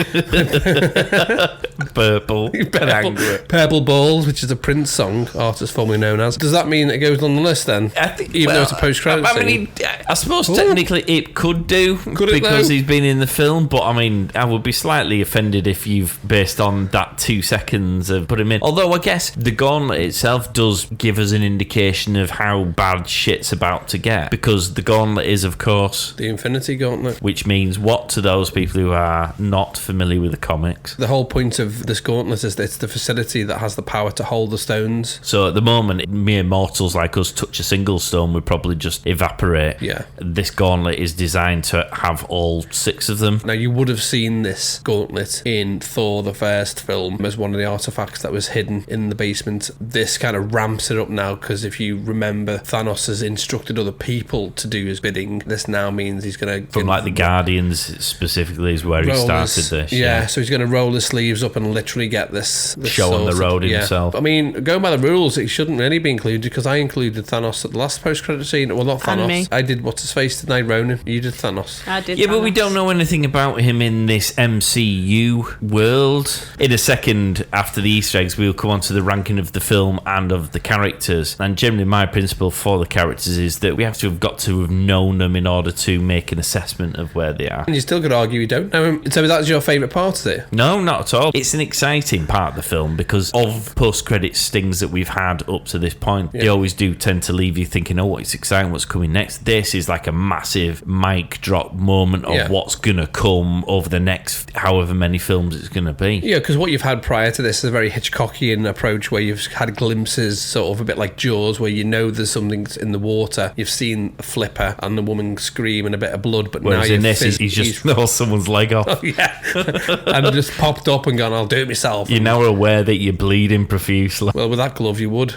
Purple Balls, which is a Prince song, artist formerly known as. Does that mean it goes on the list then? I think, even though it's a post-credit scene? I suppose technically it could do, because he's been in the film, but I mean, I would be slightly offended if you've based on that 2 seconds of put him in. Although I guess the gauntlet itself does give us an indication of how bad shit's about to get, because the gauntlet is, of course, the Infinity Gauntlet. Which means what to those people who are not familiar with the comics? The whole point of this gauntlet is that it's the facility that has the power to hold the stones. So at the moment, mere mortals like us touch a single stone would probably just evaporate. Yeah. This gauntlet is designed to have all 6 of them. Now, you would have seen this gauntlet in Thor, the first film, as one of the artifacts that was hidden in the basement. This kind of ramps it up now, because if you remember, Thanos has instructed other people to do his bidding. This now means he's going to... From like the Guardians specifically is where he started this. Yeah, so he's going to roll his sleeves up and literally get this show on the road himself. I mean, going by the rules, it shouldn't really be included, because I included Thanos at the last post-credit scene. Well, not Thanos. I did what's-his-face, didn't I, Ronan? You did Thanos. I did Yeah, Thanos. but we don't know anything about him in this MCU world. In a second, after the Easter eggs, we'll come on to the ranking of the film and of the characters. And generally, my principle for the characters is that we have to have known them in order to make an assessment of where they are. And you still could argue you don't know him. So that's your favourite part of it? No, not at all. It's an exciting part of the film because of post-credit stings that we've had up to this point. They always do tend to leave you thinking, oh, it's exciting, what's coming next. This is like a massive mic drop moment of what's going to come over the next however many films it's going to be. Yeah, because what you've had prior to this is a very Hitchcockian approach where you've had glimpses, sort of a bit like Jaws, where you know there's something in the water. You've seen a flipper and the woman scream and a bit of blood, but whereas now in this, he's just gnawed someone's leg off. Oh, yeah. And just popped up and gone, fine, I'll do it myself. You're now aware that you're bleeding profusely. Well, with that glove, you would.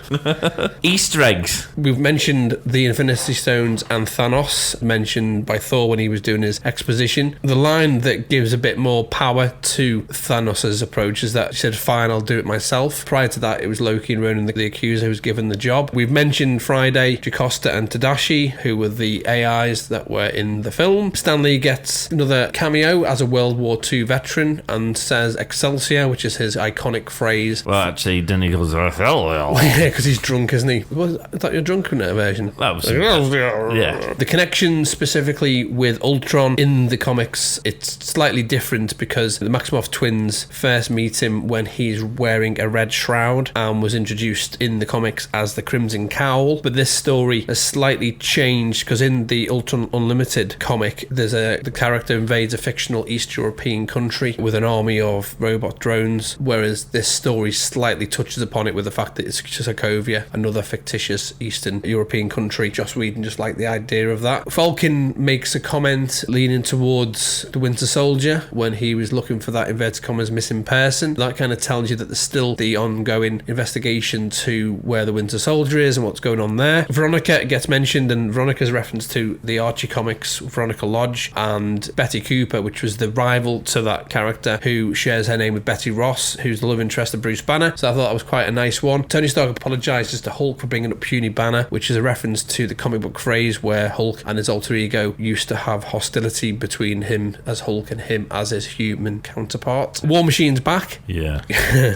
Easter eggs. We've mentioned the Infinity Stones and Thanos, mentioned by Thor when he was doing his exposition. The line that gives a bit more power to Thanos' approach is that he said, fine, I'll do it myself. Prior to that, it was Loki and Ronan the Accuser who was given the job. We've mentioned Friday, Jocasta and Tadashi, who were the AIs that were in the film. Stan Lee gets another cameo as a World War II veteran and says Excelsior, which is his iconic phrase. Well, actually, then he goes, Yeah, because he's drunk, isn't he? I thought you were drunk in that version. That was... Yeah. The connection specifically with Ultron in the comics, it's slightly different because the Maximoff twins first meet him when he's wearing a red shroud and was introduced in the comics as the Crimson Cowl. But this story has slightly changed because in the Ultron Unlimited comic, the character invades a fictional East European country with an army of robot drones, whereas this story slightly touches upon it with the fact that it's Sokovia, another fictitious Eastern European country. Joss Whedon just liked the idea of that. Falcon makes a comment leaning towards the Winter Soldier when he was looking for that inverted commas missing person. That kind of tells you that there's still the ongoing investigation to where the Winter Soldier is and what's going on there. Veronica gets mentioned, and Veronica's reference to the Archie comics, Veronica Lodge, and Betty Cooper, which was the rival to that character who shares her name with Betty Ross, who's the love interest of Bruce Banner. So I thought that was quite a nice one. Tony Stark apologises to Hulk for bringing up Puny Banner, which is a reference to the comic book phrase where Hulk and his alter ego used to have hostility between him as Hulk and him as his human counterpart. War Machine's back. Yeah.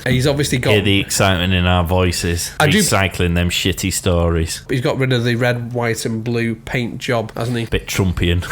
He's obviously got... Hear the excitement in our voices. Recycling them shitty stories. He's got rid of the red, white and blue paint job, hasn't he? Bit Trumpian.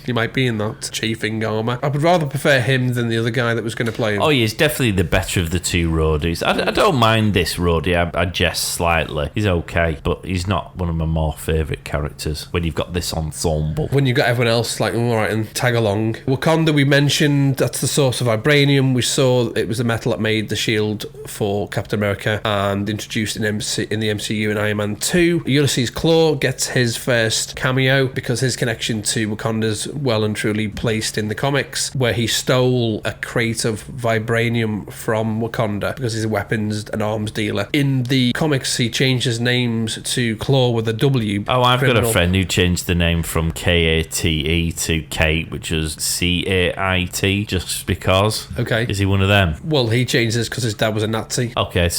He might be in that chafing armour. I would rather prefer him than the other guy that was going to play him. Oh, he's definitely the better of the two roadies. I don't mind this roadie. I jest slightly. He's okay, but he's not one of my more favourite characters when you've got this ensemble. When you've got everyone else like, all right, and tag along. Wakanda, we mentioned, that's the source of vibranium. We saw it was the metal that made the shield for Captain America and introduced in the MCU in Iron Man 2. Ulysses Claw gets his first cameo because his connection to Wakanda's well and truly placed in the comics, where he stole a crate of vibranium from Wakanda because he's a weapons and arms dealer. In the comics, he changed his names to Claw with a W. Oh, I've got a friend who changed the name from Kate to Kate, which was Cait, just because. Okay. Is he one of them? Well, he changed this because his dad was a Nazi. Okay,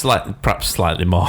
perhaps slightly more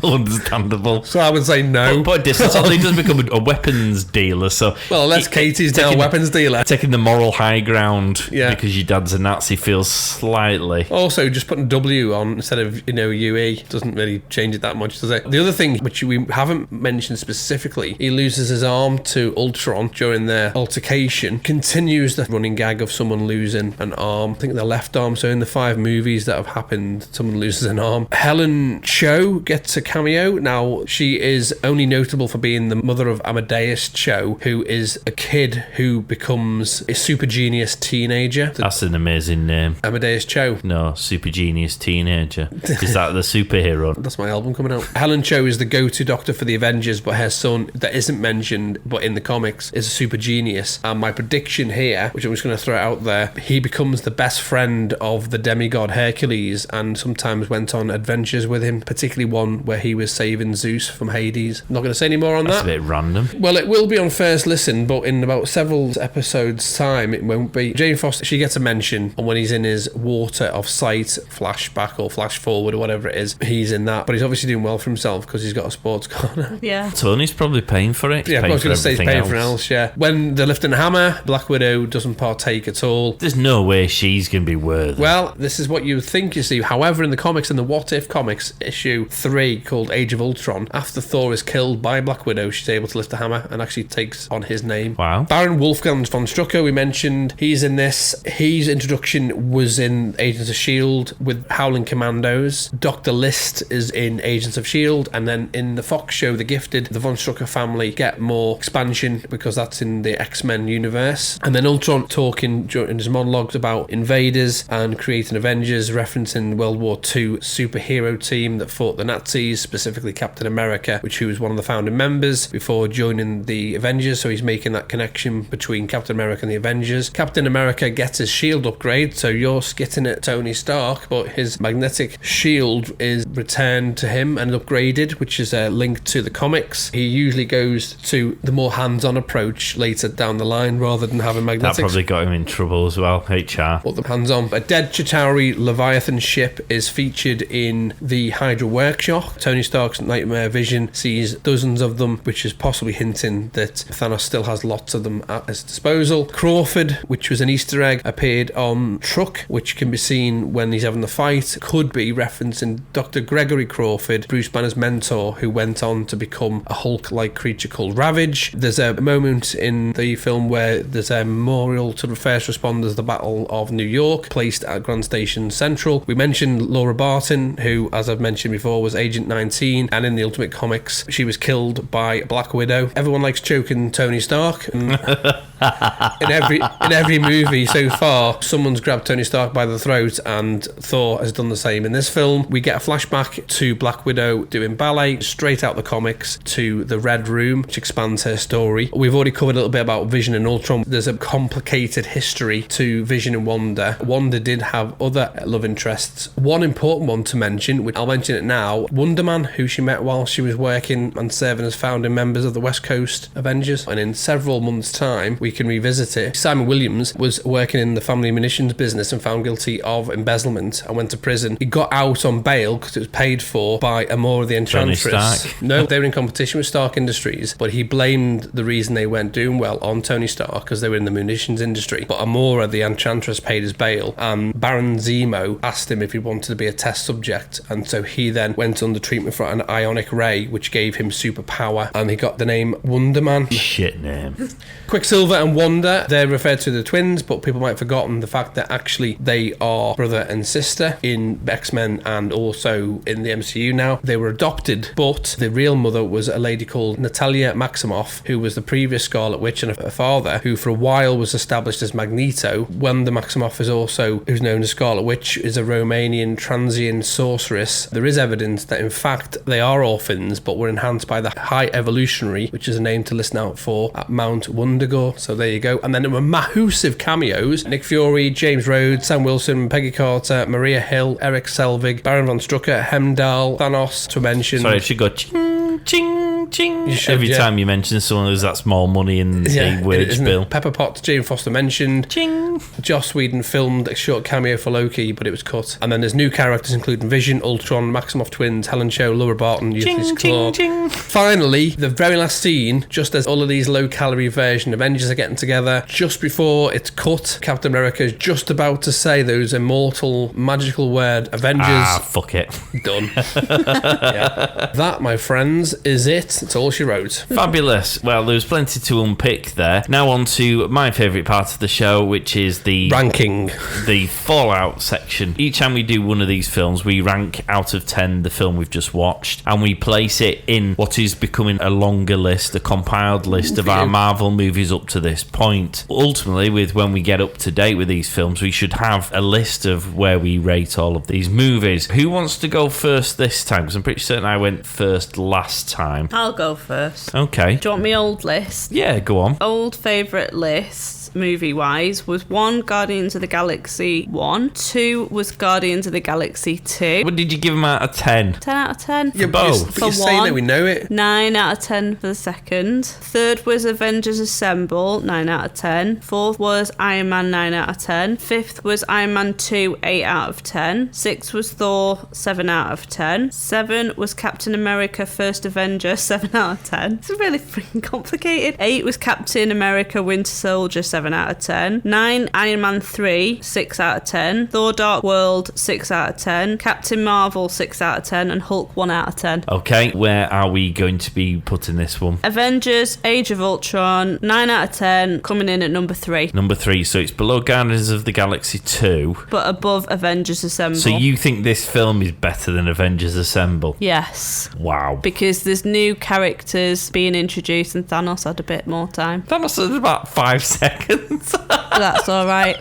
understandable. So I would say no. But distance, he doesn't become a weapons dealer, so... Well, unless Katie's now a weapons dealer. Taking the moral high ground because your dad's a Nazi feels slightly... Also, just putting W on instead of, UE doesn't really change it that much, does it? The other thing, which we haven't mentioned specifically, he loses his arm to Ultron during their altercation, continues the running gag of someone losing an arm. I think their left arm, so in the 5 movies that have happened, someone loses an arm. Helen Cho gets a cameo. Now, she is only notable for being the mother of Amadeus Cho, who is a kid who becomes a super genius teenager. That's an amazing name. Amadeus Cho. No, super genius teenager. Is that the superhero? That's my album coming out. Helen Cho is the go-to doctor for the Avengers, but her son, that isn't mentioned, but in the comics, is a super genius. And my prediction here, which I'm just going to throw out there, he becomes the best friend of the demigod Hercules and sometimes went on adventures with him, particularly one where he was saving Zeus from Hades. I'm not going to say any more on that. That's a bit random. Well, it will be on first listen, but in about several episodes' time, it won't be. Jane Foster, she gets a mention, and when he's in his water of sight flashback or flash forward or whatever it is, he's in that. But he's obviously doing well for himself because he's got a sports car now. Yeah. Tony's probably paying for it. Yeah, I was going to say he's paying for it else, yeah. When they're lifting a hammer, Black Widow doesn't partake at all. There's no way she's going to be worthy. Well, this is what you would think, you see. However, in the comics, in the What If comics, issue 3, called Age of Ultron, after Thor is killed by Black Widow, she's able to lift a hammer and actually takes on his name. Wow. Baron Wolfgang von Strucker, we mentioned, he's in this. His introduction was in Agents of S.H.I.E.L.D. with Howling Commandos. Dr. List is in Agents of S.H.I.E.L.D. and then in the Fox show The Gifted, the von Strucker family get more expansion because that's in the X-Men universe. And then Ultron talking in his monologues about invaders and creating Avengers, referencing World War II superhero team that fought the Nazis, specifically Captain America, which he was one of the founding members before joining the Avengers. So he's making that connection between between Captain America and the Avengers. Captain America gets his shield upgrade, so you're skitting at Tony Stark, but his magnetic shield is returned to him and upgraded, which is a link to the comics. He usually goes to the more hands-on approach later down the line rather than having magnetics. That probably got him in trouble as well, HR. But the hands-on. A dead Chitauri Leviathan ship is featured in the Hydra workshop. Tony Stark's nightmare vision sees dozens of them, which is possibly hinting that Thanos still has lots of them at his disposal. Crawford, which was an Easter egg, appeared on Truck, which can be seen when he's having the fight. Could be referencing Dr. Gregory Crawford, Bruce Banner's mentor, who went on to become a Hulk-like creature called Ravage. There's a moment in the film where there's a memorial to the first responders of the Battle of New York, placed at Grand Station Central. We mentioned Laura Barton, who, as I've mentioned before, was Agent 19, and in the Ultimate Comics, she was killed by Black Widow. Everyone likes choking Tony Stark. In every movie so far, someone's grabbed Tony Stark by the throat, and Thor has done the same. In this film, we get a flashback to Black Widow doing ballet, straight out the comics to the Red Room, which expands her story. We've already covered a little bit about Vision and Ultron. There's a complicated history to Vision and Wanda. Wanda did have other love interests. One important one to mention, which I'll mention it now, Wonder Man, who she met while she was working and serving as founding members of the West Coast Avengers. And in several months' time, we can revisit it. Simon Williams was working in the family munitions business and found guilty of embezzlement and went to prison. He got out on bail because it was paid for by Amora the Enchantress. No, they were in competition with Stark Industries, but he blamed the reason they weren't doing well on Tony Stark because they were in the munitions industry. But Amora the Enchantress paid his bail, and Baron Zemo asked him if he wanted to be a test subject, and so he then went under treatment for an ionic ray, which gave him superpower, and he got the name Wonder Man. Shit name. Quicksilver and Wanda, they're referred to the twins, but people might have forgotten the fact that actually they are brother and sister in X-Men and also in the MCU now. They were adopted, but the real mother was a lady called Natalia Maximoff, who was the previous Scarlet Witch, and her father, who for a while was established as Magneto. Wanda Maximoff is also, who's known as Scarlet Witch, is a Romanian transient sorceress. There is evidence that in fact they are orphans, but were enhanced by the High Evolutionary, which is a name to listen out for, at Mount Wundagore. So there you go. And then there were massive cameos: Nick Fury, James Rhodes, Sam Wilson, Peggy Carter, Maria Hill, Eric Selvig, Baron von Strucker, Hemdall, Thanos, to mention. Sorry, it should go ching, ching, ching. Every time you mention someone, there's that small money in the wage bill. Pepper Potts, Jane Foster mentioned. Ching. Joss Whedon filmed a short cameo for Loki, but it was cut. And then there's new characters including Vision, Ultron, Maximoff twins, Helen Cho, Laura Barton, Ulysses Claw. Finally, the very last scene, just as all of these low-calorie version Avengers are getting together, just before it's cut, Captain America is just about to say those immortal, magical word, Avengers. Fuck it. Done. Yeah. That, my friends, is it. It's all she wrote. Fabulous. Well, there was plenty to unpick there. Now on to my favourite part of the show, which is the ranking, the Fallout section. Each time we do one of these films, we rank out of 10 the film we've just watched, and we place it in what is becoming a longer list, a compiled list of our Marvel movies up to this point. Ultimately, with when we get up to date with these films, we should have a list of where we rate all of these movies. Who wants to go first this time? Because I'm pretty certain I went first last time. I'll go first. Okay. Do you want my old list? Yeah, go on. Old favourite list, movie-wise, was 1, Guardians of the Galaxy 1. 2 was Guardians of the Galaxy 2. What did you give them out of 10? 10 out of 10. Yeah, both. But you're saying that we know it. 9 out of 10 for the second. Third was Avengers Assemble, 9 out of 10. Fourth was Iron Man, 9 out of 10. Fifth was Iron Man 2, 8 out of 10. Sixth was Thor, 7 out of 10. 7 was Captain America First Avenger, 7 out of 10. It's really freaking complicated. 8 was Captain America Winter Soldier, 7 out of 10. 9, Iron Man 3, 6 out of 10. Thor Dark World, 6 out of 10. Captain Marvel, 6 out of 10. And Hulk, 1 out of 10. Okay, where are we going to be putting this one? Avengers Age of Ultron, 9 out of 10, coming in at number 3. Number 3, so it's below Guardians of the Galaxy 2. But above Avengers Assemble. So you think this film is better than Avengers Assemble? Yes. Wow. Because there's new characters being introduced and Thanos had a bit more time. Thanos had about 5 seconds. That's all right.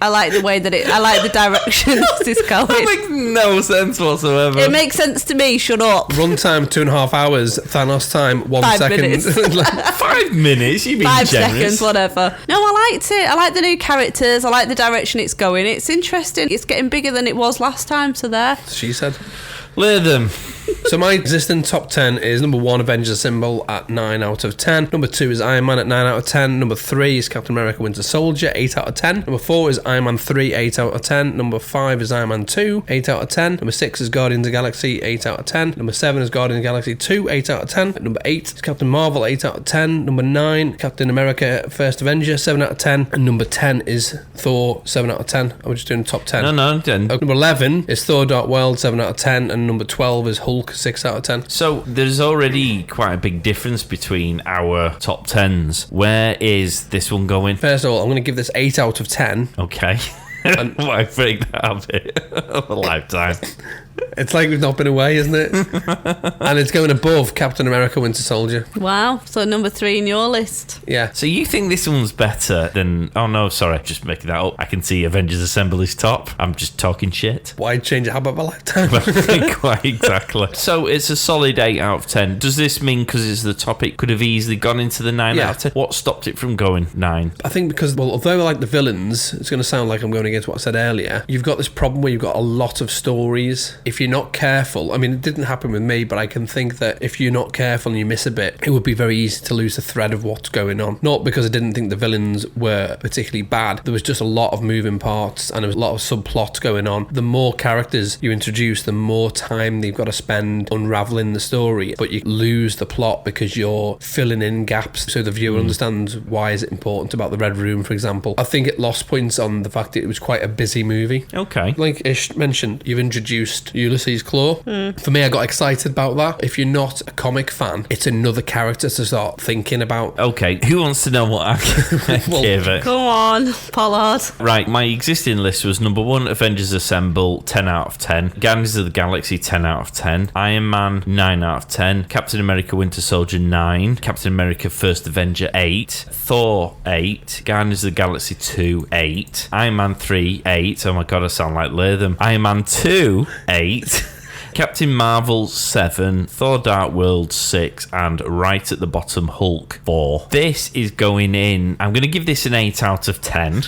I like the way that I like the direction this is going. That makes no sense whatsoever. It makes sense to me, shut up. Runtime 2.5 hours, Thanos time 1 5 second. minutes. 5 minutes? You mean 5 generous? seconds, whatever. No, I liked it. I like the new characters. I like the direction it's going. It's interesting. It's getting bigger than it was last time, so there. She said. Lay them. So my existing top 10 is number 1, Avengers Assemble at 9 out of 10. Number 2 is Iron Man at 9 out of 10. Number 3 is Captain America Winter Soldier, 8 out of 10. Number 4 is Iron Man 3, 8 out of 10. Number 5 is Iron Man 2, 8 out of 10. Number 6 is Guardians of the Galaxy, 8 out of 10. Number 7 is Guardians of the Galaxy 2, 8 out of 10. Number 8 is Captain Marvel, 8 out of 10. Number 9, Captain America First Avenger, 7 out of 10. And number 10 is Thor, 7 out of 10. I'm just doing top 10. No, 10. Number 11 is Thor Dark World, 7 out of 10. And number 12 is Hulk, 6 out of 10. So there's already quite a big difference between our top 10s. Where is this one going? First of all, I'm going to give this 8 out of 10. Okay. Why break that habit of a lifetime? It's like we've not been away, isn't it? And it's going above Captain America Winter Soldier. Wow. So number 3 in your list. Yeah. So you think this one's better than... Oh, no, sorry. Just making that up. I can see Avengers Assemble is top. I'm just talking shit. Why change a habit of a lifetime? Quite exactly. So it's a solid 8 out of 10. Does this mean because it's the topic could have easily gone into the 9 out of 10? What stopped it from going 9? I think because, well, although I like the villains, it's going to sound like I'm going against what I said earlier. You've got this problem where you've got a lot of stories. If you're not careful, I mean, it didn't happen with me, but I can think that if you're not careful and you miss a bit, it would be very easy to lose the thread of what's going on. Not because I didn't think the villains were particularly bad. There was just a lot of moving parts and there was a lot of subplots going on. The more characters you introduce, the more time they've got to spend unraveling the story, but you lose the plot because you're filling in gaps so the viewer understands why is it important about the Red Room, for example. I think it lost points on the fact that it was quite a busy movie. Okay. Like Ish mentioned, you've introduced Ulysses Claw. For me, I got excited about that. If you're not a comic fan, it's another character to start thinking about. Okay, who wants to know what I gave it? Come on, Pollard. Right, my existing list was number 1, Avengers Assemble, 10 out of 10. Guardians of the Galaxy, 10 out of 10. Iron Man, 9 out of 10. Captain America Winter Soldier, 9. Captain America First Avenger, 8. Thor, 8. Guardians of the Galaxy 2, 8. Iron Man 3, 8. Oh my god, I sound like Latham. Iron Man 2, 8. Captain Marvel, 7, Thor Dark World, 6, and right at the bottom, Hulk, 4. This is going in... I'm going to give this an 8 out of 10.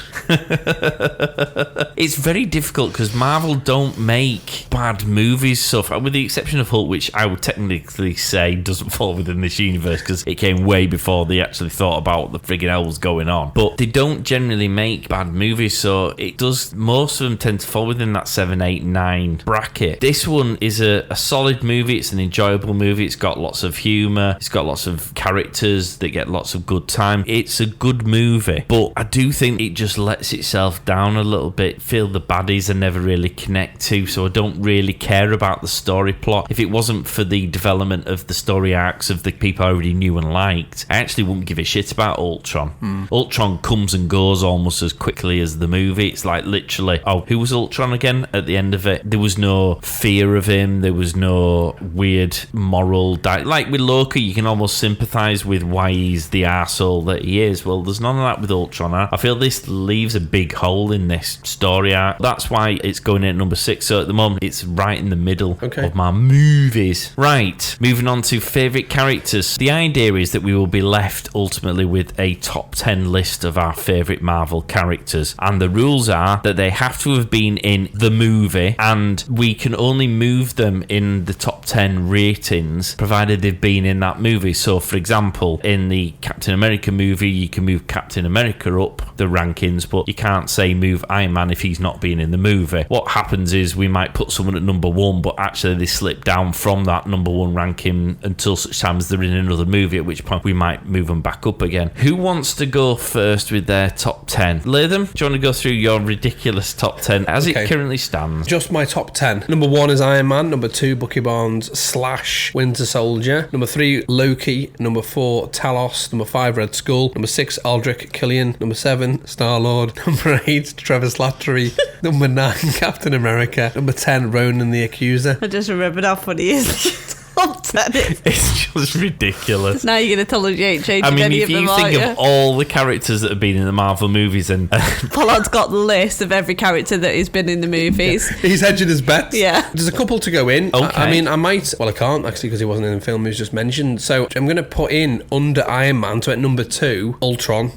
It's very difficult because Marvel don't make bad movies, so far, with the exception of Hulk, which I would technically say doesn't fall within this universe because it came way before they actually thought about what the friggin' hell was going on. But they don't generally make bad movies, so it does... Most of them tend to fall within that 7, 8, 9 bracket. This one is a solid movie. It's an enjoyable movie. It's got lots of humour. It's got lots of characters that get lots of good time. It's a good movie, but I do think it just lets itself down a little bit. Feel the baddies I never really connect to, so I don't really care about the story plot. If it wasn't for the development of the story arcs of the people I already knew and liked, I actually wouldn't give a shit about Ultron. Ultron comes and goes almost as quickly as the movie. It's like literally, oh, who was Ultron again at the end of it? There was no fear of him. There was no weird moral... like with Loki, you can almost sympathise with why he's the arsehole that he is. Well, there's none of that with Ultron. I feel this leaves a big hole in this story arc. That's why it's going in at number 6. So at the moment, it's right in the middle of my movies. Right, moving on to favourite characters. The idea is that we will be left ultimately with a top 10 list of our favourite Marvel characters. And the rules are that they have to have been in the movie and we can only move them in the top 10 ratings provided they've been in that movie. So for example, in the Captain America movie, you can move Captain America up the rankings, but you can't say move Iron Man if he's not been in the movie. What happens is we might put someone at number 1, but actually they slip down from that number 1 ranking until such time as they're in another movie, at which point we might move them back up again. Who wants to go first with their top 10? Latham, do you want to go through your ridiculous top 10 as it currently stands? Just my top 10. Number 1 is Iron Man. Number 2, Bucky Barnes / Winter Soldier. Number 3, Loki. Number 4, Talos. Number 5, Red Skull. Number 6, Aldrich Killian. Number 7, Star-Lord. Number 8, Trevor Slattery. Number 9, Captain America. Number 10, Ronan the Accuser. I just remembered how funny he is. top 10 is. It's just ridiculous. Now you're going to tell us you ain't changing I mean, any if of them, you aren't think of all the characters that have been in the Marvel movies and Pollard's got the list of every character that has been in the movies. He's hedging his bets. Yeah. There's a couple to go in. Okay. I mean, I might... Well, I can't, actually, because he wasn't in the film he was just mentioned. So I'm going to put in, under Iron Man, so at number 2, Ultron.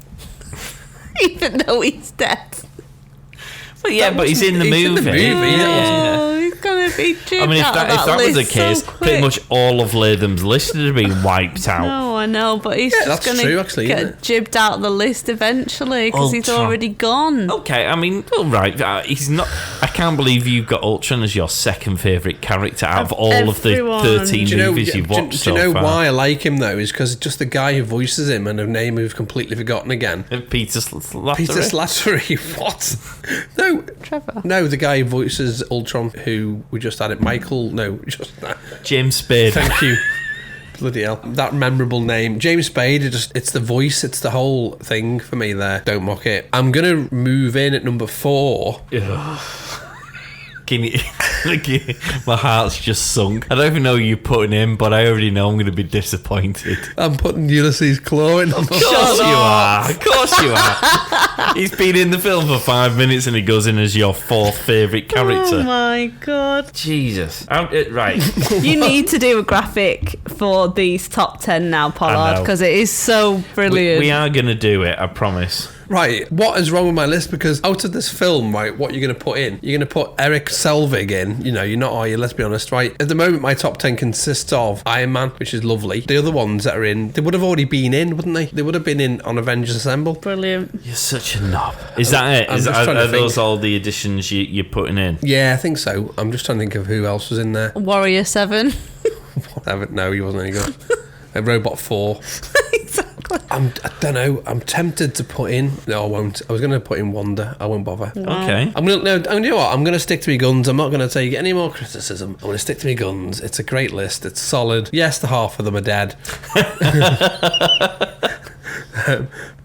Even though he's dead. But yeah, but he's in the movie. In the movie, yeah. Oh, he's going to be I mean, if that was the case, pretty much all of Latham's list would have been wiped out. No, I know, but he's just that's going true, actually, to isn't get it? jibbed out of the list eventually because he's Ultron. already gone. Okay, I mean, all right. He's not. I can't believe you've got Ultron as your second favourite character out of all of the Everyone. 13 Do you know, movies you've watched do you know so far. why I like him, though? Is because just the guy who voices him and a name we've completely forgotten again. Peter Slattery. Peter Slattery. What? No. Trevor. No, the guy who voices Ultron, who we just had it. Michael. No, just James Spade. Thank you. Bloody hell. That memorable name. James Spade, it's the voice, it's the whole thing for me there. Don't mock it. I'm going to move in at number 4. Can you, my heart's just sunk. I don't even know who you're putting in, but I already know I'm going to be disappointed. I'm putting Ulysses Claw in. Of course you are. Of course you are. He's been in the film for 5 minutes and he goes in as your 4th favourite character. Oh my god. Jesus. Right. You need to do a graphic for these top 10 now, I Pollard, know. because it is so brilliant. We are going to do it, I promise. Right, what is wrong with my list? Because out of this film, right, what you're going to put in? You're going to put Eric Selvig in. You know, you're not, are you? Let's be honest, right? At the moment, my top 10 consists of Iron Man, which is lovely. The other ones that are in, they would have already been in, wouldn't they? They would have been in on Avengers Assemble. Brilliant. You're such a knob. Is that it? I'm just trying to Are those think. all the additions you're putting in? Yeah, I think so. I'm just trying to think of who else was in there. Warrior 7. No, he wasn't any good. Robot 4. Exactly. I don't know. I'm tempted to put in. No, I won't. I was going to put in Wanda. I won't bother. Okay. I'm gonna. No, you know what? I'm going to stick to my guns. I'm not going to take any more criticism. I'm going to stick to my guns. It's a great list. It's solid. Yes, the half of them are dead.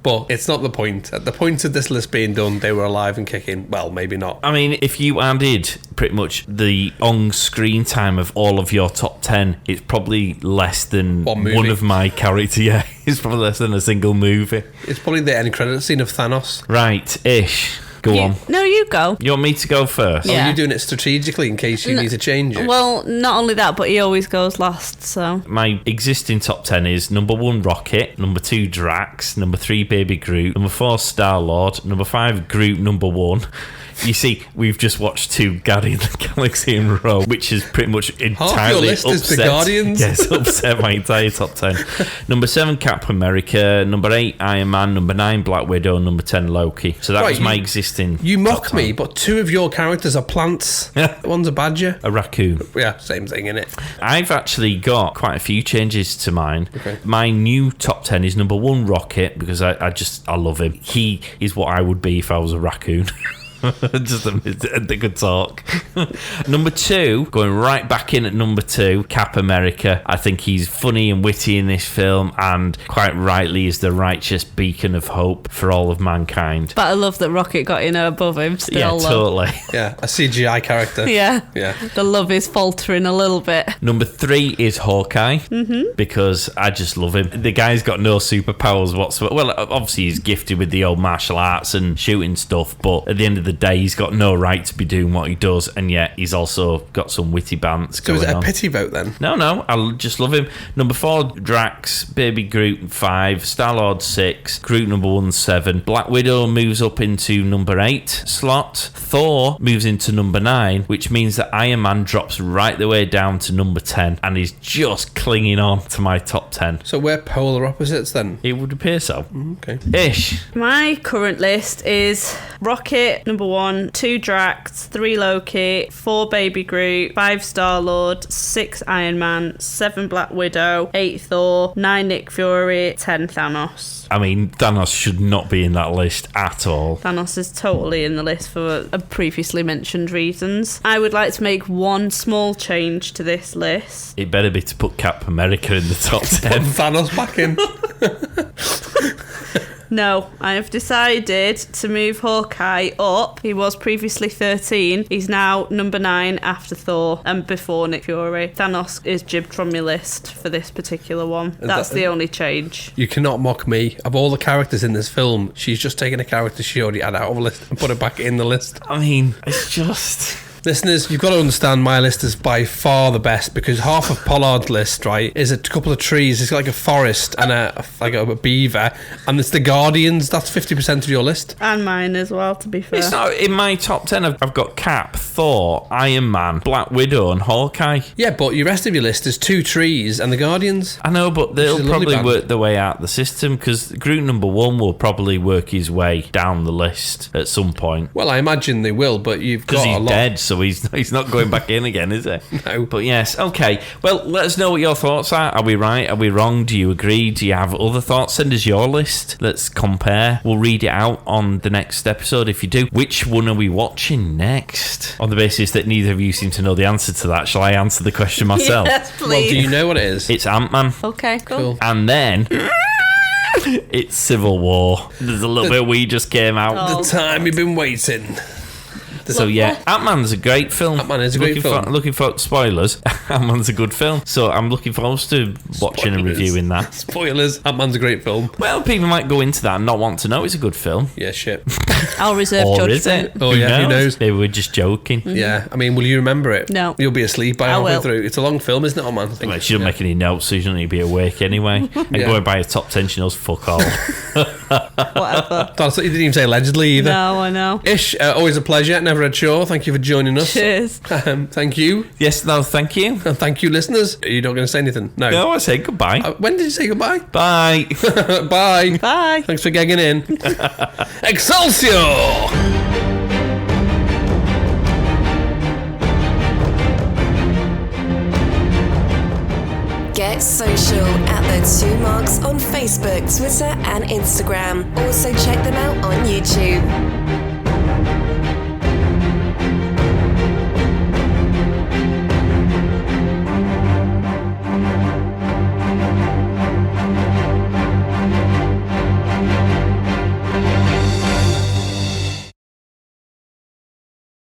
But it's not the point. At the point of this list being done, they were alive and kicking. Well, maybe not. I mean, if you added pretty much the on-screen time of all of your top 10, it's probably less than One movie. one of my characters. Yeah, it's probably less than a single movie. It's probably the end credit scene of Thanos. Right, Ish. Go on. No, you go. You want me to go first? Yeah. Are you doing it strategically in case you need to change it? Well, not only that, but he always goes last, so. My existing top 10 is number 1 Rocket, number 2 Drax, number 3 Baby Groot, number 4 Star-Lord, number 5 Groot number 1. You see, we've just watched 2 Guardians of the Galaxy in a row, which is pretty much entirely list upset. is the Guardians. Yes, upset my entire top 10. Number 7 Captain America, number 8 Iron Man, number 9 Black Widow, number 10 Loki. So that Right, was my existing. You mock top me, 10. but 2 of your characters are plants. One's a badger. A raccoon. Yeah, same thing, innit? I've actually got quite a few changes to mine. Okay. My new top 10 is number 1 Rocket, because I love him. He is what I would be if I was a raccoon. Just a good talk. Number 2, going right back in at number 2, Cap America. I think he's funny and witty in this film, and quite rightly is the righteous beacon of hope for all of mankind. But I love that Rocket got in above him still. Yeah, though. totally. Yeah, a CGI character. Yeah. Yeah. The love is faltering a little bit. Number 3 is Hawkeye, because I just love him. The guy's got no superpowers whatsoever. Well, obviously he's gifted with the old martial arts and shooting stuff, but at the end of the day, he's got no right to be doing what he does, and yet he's also got some witty bants So going is it a on. pity vote then? No, I just love him. Number 4, Drax, Baby Groot 5, Star-Lord 6, Groot number 1 7, Black Widow moves up into number 8 slot, Thor moves into number 9, which means that Iron Man drops right the way down to number 10 and is just clinging on to my top 10. So we're polar opposites then? It would appear so. Okay. Ish. My current list is Rocket, number 1, 2 Drax, 3 Loki, 4 Baby Groot, 5 Star-Lord, 6 Iron Man, 7 Black Widow, 8 Thor, 9 Nick Fury, 10 Thanos. I mean, Thanos should not be in that list at all. Thanos is totally in the list for previously mentioned reasons. I would like to make one small change to this list. It better be to put Cap America in the top 10. Thanos back in. No, I have decided to move Hawkeye up. He was previously 13. He's now number 9 after Thor and before Nick Fury. Thanos is jibbed from my list for this particular one. That's the only change. You cannot mock me. Of all the characters in this film, she's just taken a character she already had out of a list and put it back in the list. I mean, it's just... Listeners, you've got to understand my list is by far the best because half of Pollard's list, right, is a couple of trees. It's like a forest and a beaver, and it's the Guardians. That's 50% of your list. And mine as well, to be fair. It's not in my top 10. I've got Cap, Thor, Iron Man, Black Widow, and Hawkeye. Yeah, but your rest of your list is 2 trees and the Guardians. I know, but they'll probably work their way out the system because group number 1 will probably work his way down the list at some point. Well, I imagine they will, but you've got a lot. Because he's dead, so he's not going back in again, is he? No. But yes, okay. Well, let us know what your thoughts are. Are we right? Are we wrong? Do you agree? Do you have other thoughts? Send us your list. Let's compare. We'll read it out on the next episode if you do. Which one are we watching next? On the basis that neither of you seem to know the answer to that, shall I answer the question myself? Yes, please. Well, do you know what it is? It's Ant-Man. Okay, cool. And then... it's Civil War. There's a little bit we just came out. The time you've been waiting. So yeah, Ant-Man's a great film. Ant-Man is a great film. Looking for spoilers. Ant-Man's a good film. So I'm looking forward to watching and reviewing that. Spoilers. Ant-Man's a great film. Well, people might go into that and not want to know it's a good film. Yeah, shit. I'll reserve Or judgment. is it? Oh, yeah, who knows? Maybe we're just joking. Yeah, I mean, will you remember it? No. You'll be asleep by I halfway will. through. It's a long film, isn't it, Ant-Man? I think. Well, she doesn't make any notes, so she doesn't need to be awake anyway. And Yeah. going by a top 10, she knows fuck all. Whatever. You didn't even say allegedly either. No, I know. Ish, always a pleasure. Never a chore. Thank you for joining us. Cheers. Thank you. Yes, no, thank you. And thank you, listeners. Are you not going to say anything? No. No, I say goodbye. When did you say goodbye? Bye. Bye. Bye. Thanks for gagging in. Excelsior! Get social at the 2 Marks on Facebook, Twitter, and Instagram. Also check them out on YouTube.